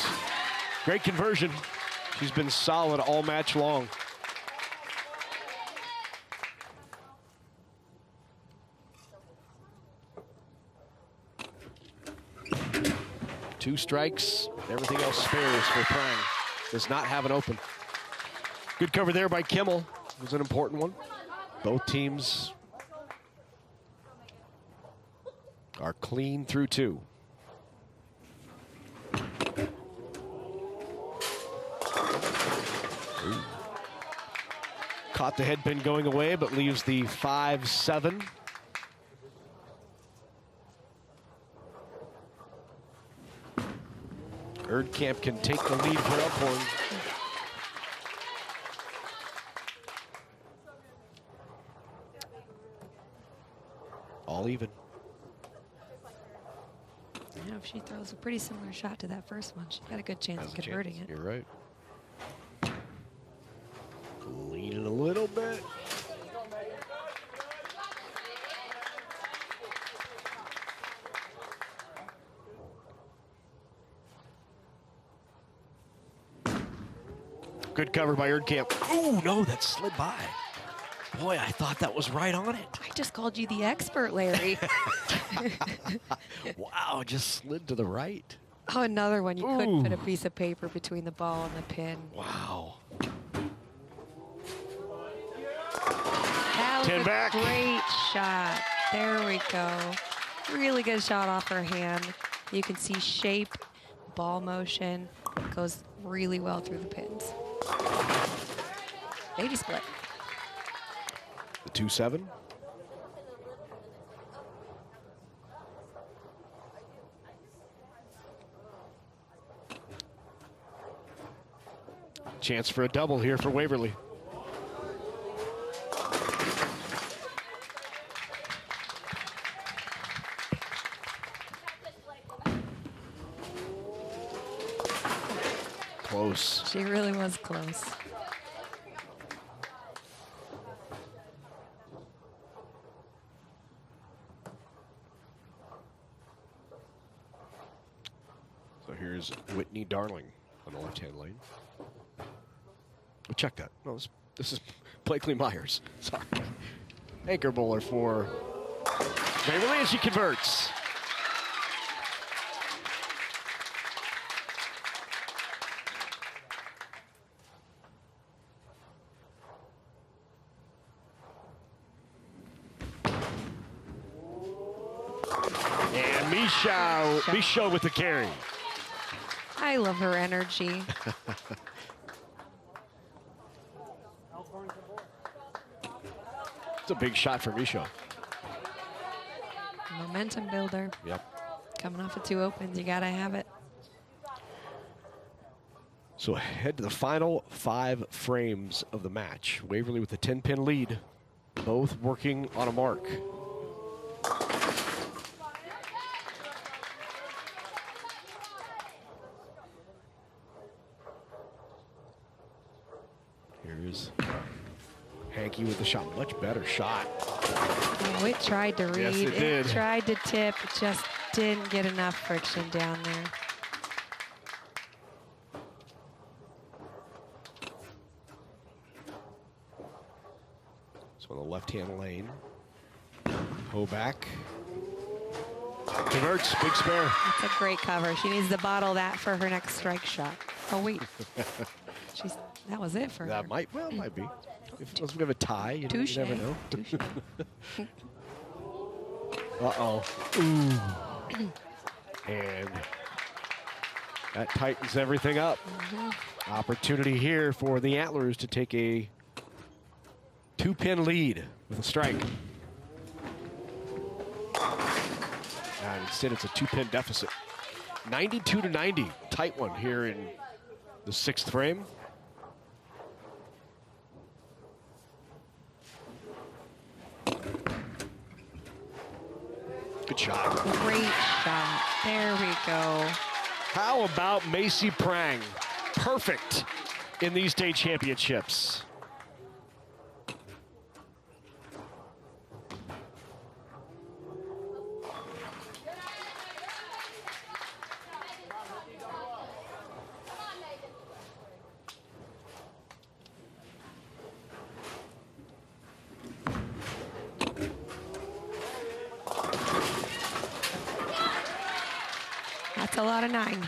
Great conversion. She's been solid all match long. Two strikes, everything else spares for Prang. Does not have an open. Good cover there by Kimmel. It was an important one. Both teams are clean through 2. Ooh. Caught the head pin going away, but leaves the 5-7. Erdkamp can take the lead for Elkhorn. All even. You know, if she throws a pretty similar shot to that first one, she got a good chance of converting it. You're right. Leaning a little bit. Good cover by Erdkamp. Ooh, no, that slid by. Boy, I thought that was right on it. I just called you the expert, Larry. Wow, just slid to the right. Oh, another one. You couldn't put a piece of paper between the ball and the pin. Wow. That was 10 a back. great shot. There we go. Really good shot off her hand. You can see shape, ball motion. Goes really well through the pins. Baby split. The 2-7. Chance for a double here for Waverly. Close. She really was close. So here's Whitney Darling on the left-hand lane. Oh, check that. No, this is Blakely Myers. Sorry. Anchor bowler for Waverly, and she converts. Michaud with the carry. I love her energy. It's a big shot for Michaud. Momentum builder. Yep. Coming off of 2 opens, you gotta have it. So head to the final 5 frames of the match. Waverly with a 10-pin lead, both working on a mark. Here's Hankey with the shot. Much better shot. Oh, it tried to read. Yes, it did. It tried to tip. It just didn't get enough friction down there. So on the left-hand lane. Ho back. Converts, big spare. That's a great cover. She needs to bottle that for her next strike shot. Oh, wait. That was it for her. That might be. If it was a bit of a tie, you never know. Uh-oh. Ooh. And that tightens everything up. Opportunity here for the Antlers to take a 2-pin lead with a strike. And instead, it's a 2-pin deficit. 92-90, tight one here in the 6th frame. Good shot. Great shot. There we go. How about Macy Prang? Perfect in these state championships. That's a lot of 9.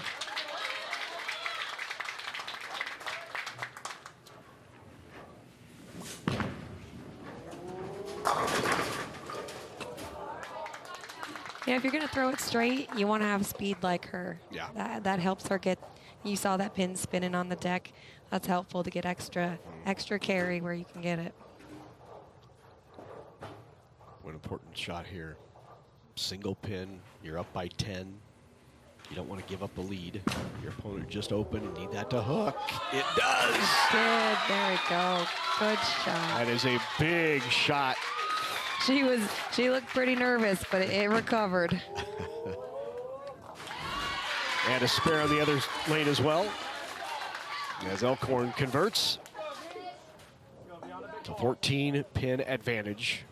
Yeah, if you're going to throw it straight, you want to have speed like her. Yeah. That helps her get, you saw that pin spinning on the deck. That's helpful to get extra carry where you can get it. One important shot here. Single pin, you're up by 10. You don't want to give up the lead. Your opponent just opened and need that to hook. It does. Good, there we go. Good shot. That is a big shot. She looked pretty nervous, but it recovered. And a spare on the other lane as well. As Elkhorn converts. It's a 14-pin advantage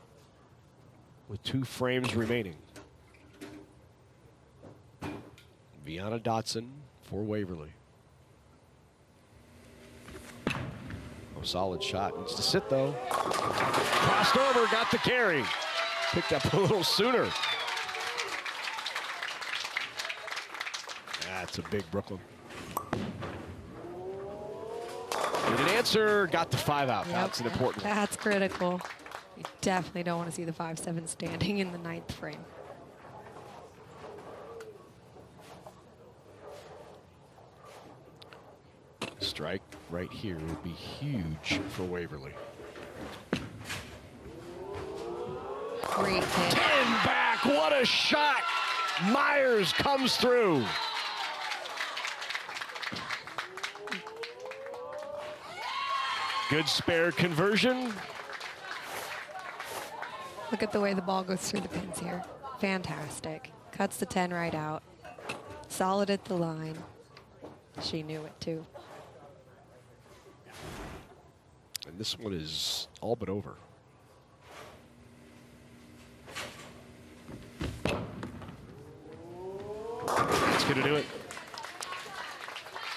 with 2 frames remaining. Vianna Dotson for Waverly. Oh, solid shot. Needs to sit, though. Crossed over, got the carry. Picked up a little sooner. That's a big Brooklyn. Didn't answer, got the 5 out. Yep, That's an important one. That's critical. You definitely don't want to see the 5-7 standing in the 9th frame. Strike right here would be huge for Waverly. Great hit. 10 back, what a shot! Myers comes through. Good spare conversion. Look at the way the ball goes through the pins here. Fantastic. Cuts the 10 right out. Solid at the line. She knew it too. And this one is all but over. That's going to do it.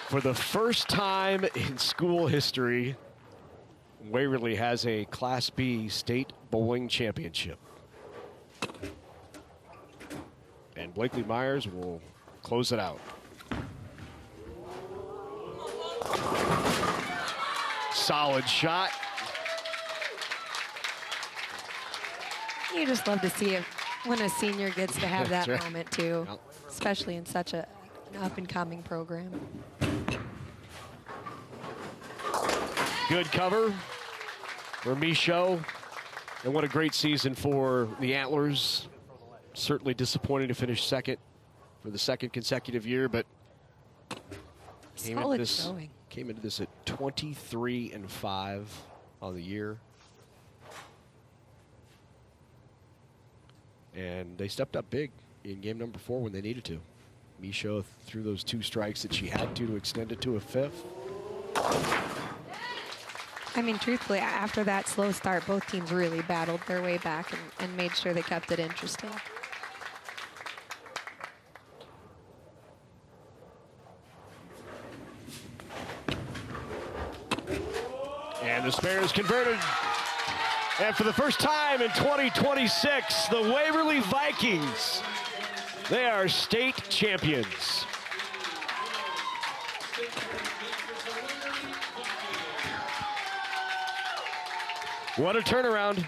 For the first time in school history, Waverly has a Class B state bowling championship. And Blakely Myers will close it out. Solid shot. You just love to see When a senior gets to have that That's right. moment, too, especially in such an up-and-coming program. Good cover for Michaud. And what a great season for the Antlers. Certainly disappointing to finish second for the second consecutive year, but came into this at 23-5 on the year. And they stepped up big in game number 4 when they needed to. Michaud threw those 2 strikes that she had to extend it to a 5th. I mean, truthfully, after that slow start, both teams really battled their way back and made sure they kept it interesting. And the spare is converted. And for the first time in 2026, the Waverly Vikings, they are state champions. What a turnaround.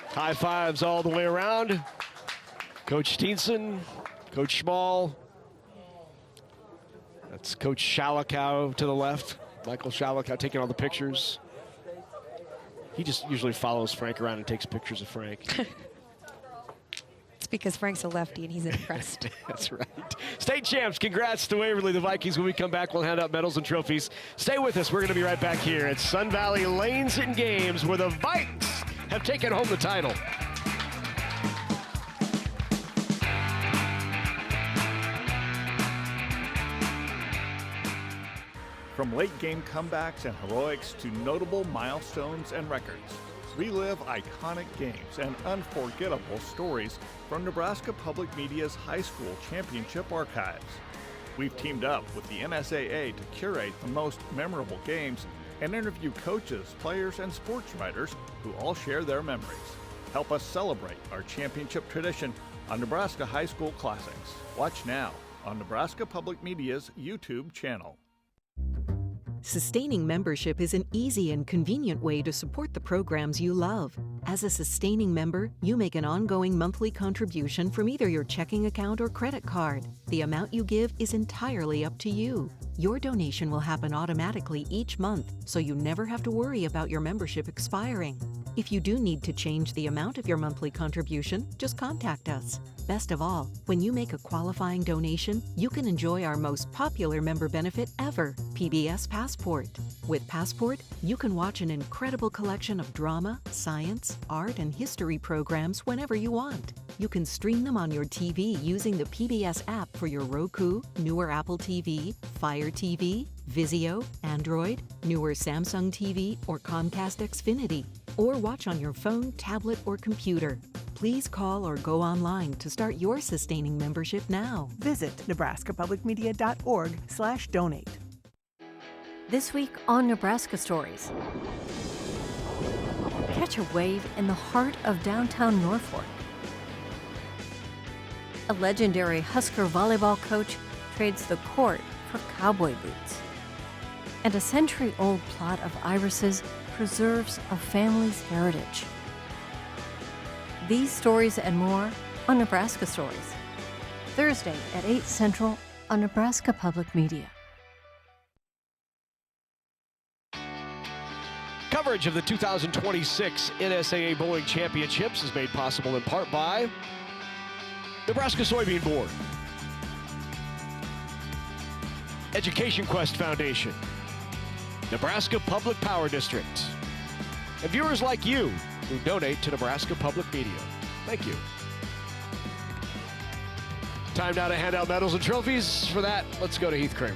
High fives all the way around. Coach Steenson, Coach Schmall. That's Coach Shalikow to the left. Michael Shalikow taking all the pictures. He just usually follows Frank around and takes pictures of Frank. It's because Frank's a lefty and he's impressed. That's right. State champs, congrats to Waverly. The Vikings, when we come back, we'll hand out medals and trophies. Stay with us. We're going to be right back here at Sun Valley Lanes and Games, where the Vikes have taken home the title. From late game comebacks and heroics to notable milestones and records, relive iconic games and unforgettable stories from Nebraska Public Media's high school championship archives. We've teamed up with the NSAA to curate the most memorable games and interview coaches, players, and sports writers who all share their memories. Help us celebrate our championship tradition on Nebraska High School Classics. Watch now on Nebraska Public Media's YouTube channel. Sustaining membership is an easy and convenient way to support the programs you love. As a sustaining member, you make an ongoing monthly contribution from either your checking account or credit card. The amount you give is entirely up to you. Your donation will happen automatically each month, so you never have to worry about your membership expiring. If you do need to change the amount of your monthly contribution, just contact us. Best of all, when you make a qualifying donation, you can enjoy our most popular member benefit ever, PBS Passport. With Passport, you can watch an incredible collection of drama, science, art, and history programs whenever you want. You can stream them on your TV using the PBS app for your Roku, newer Apple TV, Fire TV, Vizio, Android, newer Samsung TV, or Comcast Xfinity. Or watch on your phone, tablet, or computer. Please call or go online to start your sustaining membership now. Visit nebraskapublicmedia.org/donate. This week on Nebraska Stories. Catch a wave in the heart of downtown Norfolk. A legendary Husker volleyball coach trades the court for cowboy boots. And a century-old plot of irises preserves a family's heritage. These stories and more on Nebraska Stories. Thursday at 8 Central on Nebraska Public Media. Coverage of the 2026 NSAA Bowling Championships is made possible in part by Nebraska Soybean Board, Education Quest Foundation, Nebraska Public Power District, and viewers like you who donate to Nebraska Public Media. Thank you. Time now to hand out medals and trophies. For that, let's go to Heath Kramer.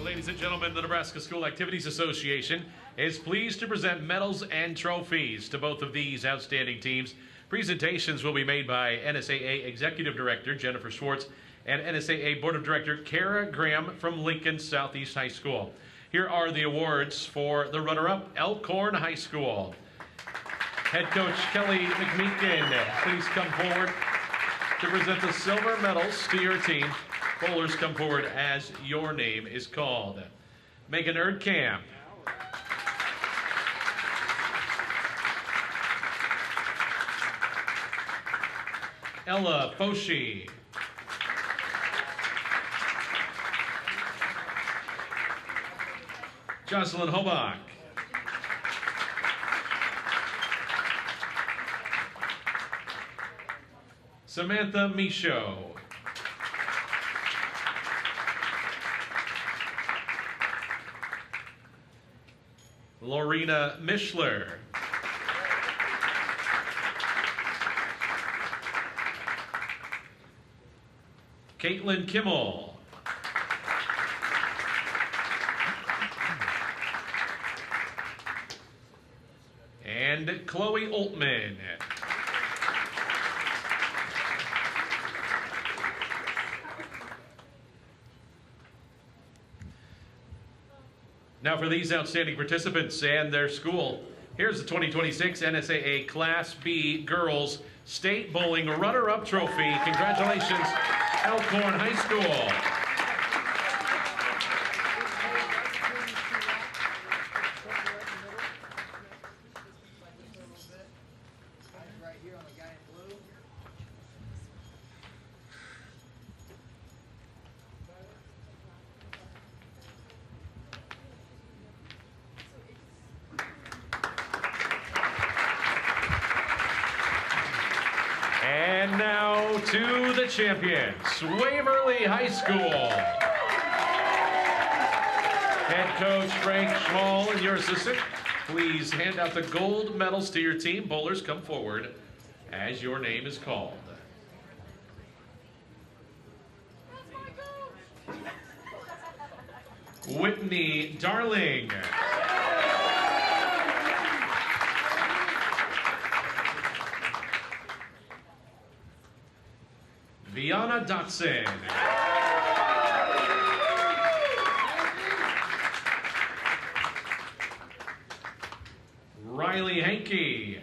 Ladies and gentlemen, the Nebraska School Activities Association is pleased to present medals and trophies to both of these outstanding teams. Presentations will be made by NSAA Executive Director Jennifer Schwartz and NSAA Board of Director Kara Graham from Lincoln Southeast High School. Here are the awards for the runner-up, Elkhorn High School. Head coach Kelly McMeekin, please come forward to present the silver medals to your team. Bowlers, come forward as your name is called. Megan Erdkamp. Ella Foshi. Jocelyn Hobach. Samantha Michaud. Lorena Mischler. Caitlin Kimmel. And Chloe Oltman. Now for these outstanding participants and their school, here's the 2026 NSAA Class B Girls State Bowling Runner-Up Trophy. Congratulations, Elkhorn High School. And now to the champions, Waverly High School. Head coach Frank Schmall and your assistant, please hand out the gold medals to your team. Bowlers, come forward as your name is called. Whitney Darling. Viana Dotson. Riley Hankey.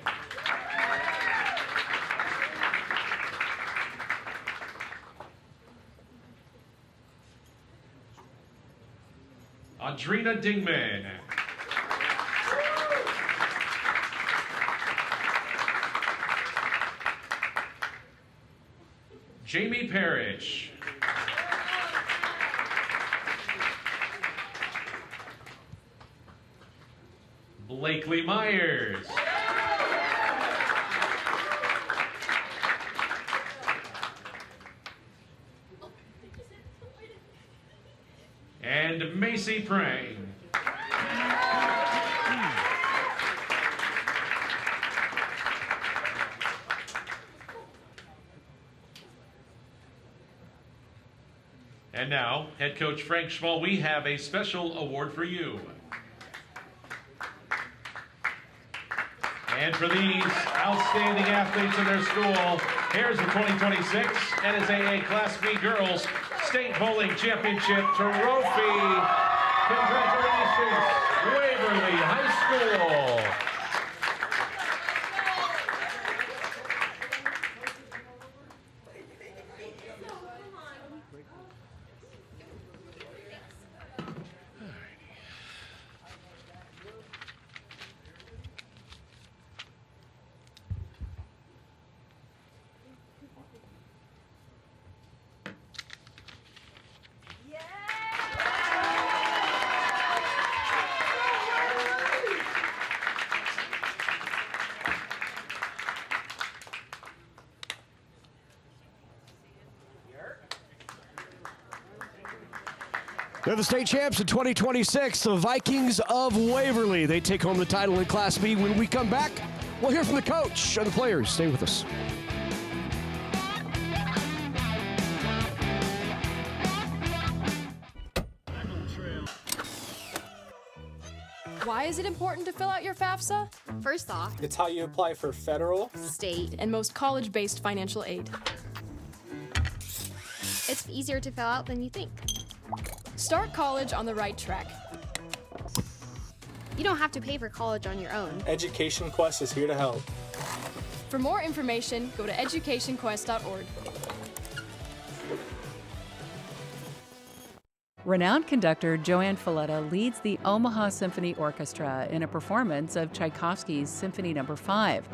Audrina Dingman. Jamie Parrish. Blakely Myers. And Macy Prang. And now, head coach Frank Schmall, we have a special award for you. And for these outstanding athletes in their school, here's the 2026 NSAA Class B Girls State Bowling Championship Trophy. Congratulations, Waverly High School. They're the state champs in 2026, the Vikings of Waverly. They take home the title in Class B. When we come back, we'll hear from the coach and the players. Stay with us. Why is it important to fill out your FAFSA? First off, it's how you apply for federal, state, and most college-based financial aid. It's easier to fill out than you think. Start college on the right track. You don't have to pay for college on your own. Education Quest is here to help. For more information, go to educationquest.org. Renowned conductor Joanne Folletta leads the Omaha Symphony Orchestra in a performance of Tchaikovsky's Symphony No. 5.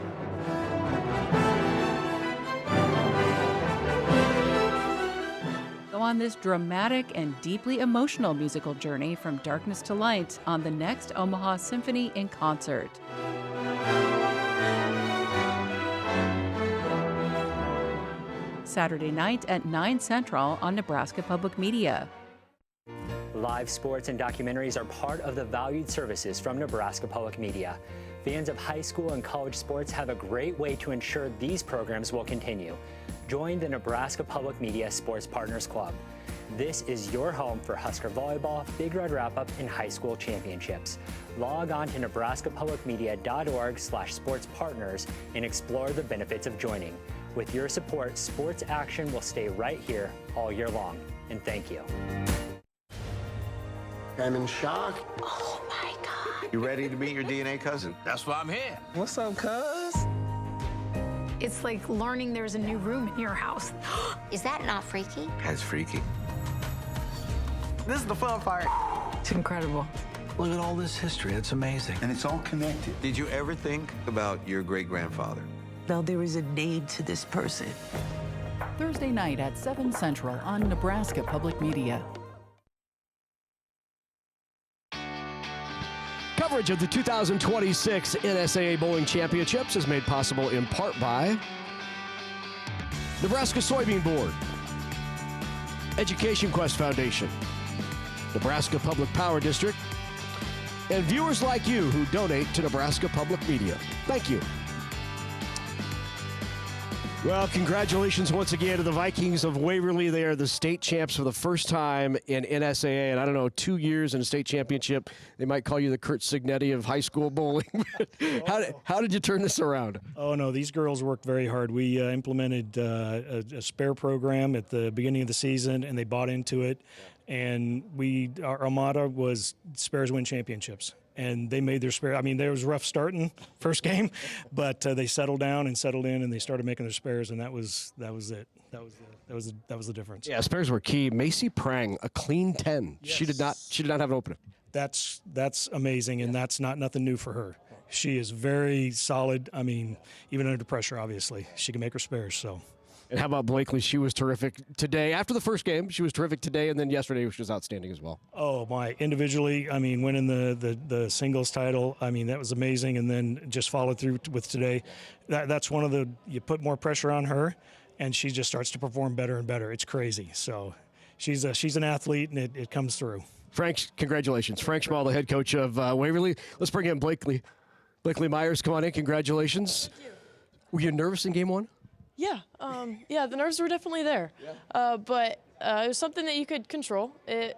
Go on this dramatic and deeply emotional musical journey from darkness to light on the next Omaha Symphony in concert. Saturday night at 9 Central on Nebraska Public Media. Live sports and documentaries are part of the valued services from Nebraska Public Media. Fans of high school and college sports have a great way to ensure these programs will continue. Join the Nebraska Public Media Sports Partners Club. This is your home for Husker Volleyball, Big Red Wrap-Up, and high school championships. Log on to nebraskapublicmedia.org/sportspartners and explore the benefits of joining. With your support, sports action will stay right here all year long. And thank you. I'm in shock. Oh my God. You ready to meet your DNA cousin? That's why I'm here. What's up, cuz? It's like learning there's a new room in your house. Is that not freaky? That's freaky. This is the fun part. It's incredible. Look at all this history. It's amazing. And it's all connected. Did you ever think about your great-grandfather? Now there is a name to this person. Thursday night at 7 Central on Nebraska Public Media. Coverage of the 2026 NSAA Bowling Championships is made possible in part by Nebraska Soybean Board, Education Quest Foundation, Nebraska Public Power District, and viewers like you who donate to Nebraska Public Media. Thank you. Well, congratulations once again to the Vikings of Waverly. They are the state champs for the first time in NSAA, and I don't know, 2 years in a state championship. They might call you the Kurt Signetti of high school bowling. How did you turn this around? Oh, no, these girls worked very hard. We implemented a spare program at the beginning of the season, and they bought into it. And our motto was spares win championships. And they made their spare. I mean, there was rough starting first game, but they settled down and settled in, and they started making their spares, and that was it. That was the difference. Yeah, spares were key. Macy Prang, a clean 10. Yes. She did not have an opener. That's amazing, and that's nothing new for her. She is very solid. I mean, even under pressure, obviously, she can make her spares. So. And how about Blakely? She was terrific today. After the first game, she was terrific today, and then yesterday she was outstanding as well. Oh, my. Individually, I mean, winning the singles title, I mean, that was amazing, and then just followed through with today. That's one of you put more pressure on her, and she just starts to perform better and better. It's crazy. So she's an athlete, and it comes through. Frank, congratulations. Frank Schmal, the head coach of Waverly. Let's bring in Blakely. Blakely Myers, come on in. Congratulations. Thank you. Were you nervous in game one? Yeah, the nerves were definitely there, but it was something that you could control. It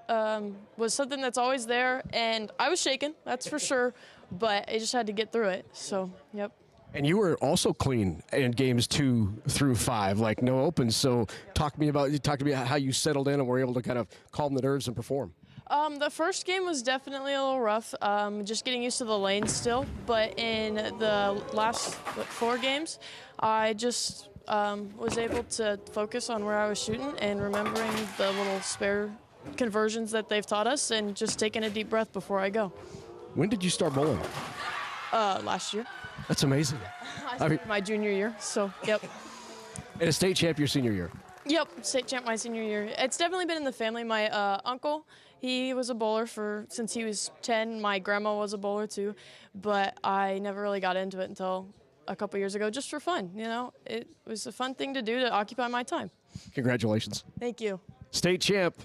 was something that's always there, and I was shaking, that's for sure, but I just had to get through it, so, yep. And you were also clean in games 2 through 5, like no opens, so talk to me about how you settled in and were able to kind of calm the nerves and perform. The first game was definitely a little rough, just getting used to the lanes still, but in the last 4 games, I just was able to focus on where I was shooting and remembering the little spare conversions that they've taught us and just taking a deep breath before I go. When did you start bowling? Last year. That's amazing. I started my junior year, so, yep. And a state champ your senior year? Yep, state champ my senior year. It's definitely been in the family. My uncle, he was a bowler since he was 10. My grandma was a bowler too, but I never really got into it until a couple years ago, just for fun. You know, it was a fun thing to do to occupy my time. Congratulations. Thank you. State champ.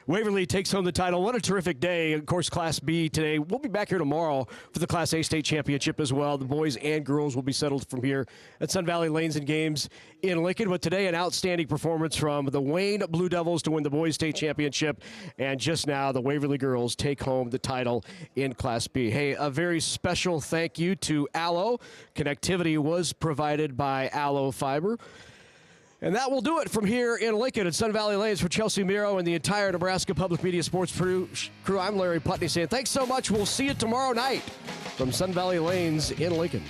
Waverly takes home the title. What a terrific day. Of course, Class B today. We'll be back here tomorrow for the Class A state championship as well. The boys and girls will be settled from here at Sun Valley Lanes and Games in Lincoln. But today, an outstanding performance from the Wayne Blue Devils to win the boys state championship. And just now, the Waverly girls take home the title in Class B. Hey, a very special thank you to Allo. Connectivity was provided by Allo Fiber. And that will do it from here in Lincoln at Sun Valley Lanes. For Chelsea Miro and the entire Nebraska Public Media Sports crew, I'm Larry Putney saying thanks so much. We'll see you tomorrow night from Sun Valley Lanes in Lincoln.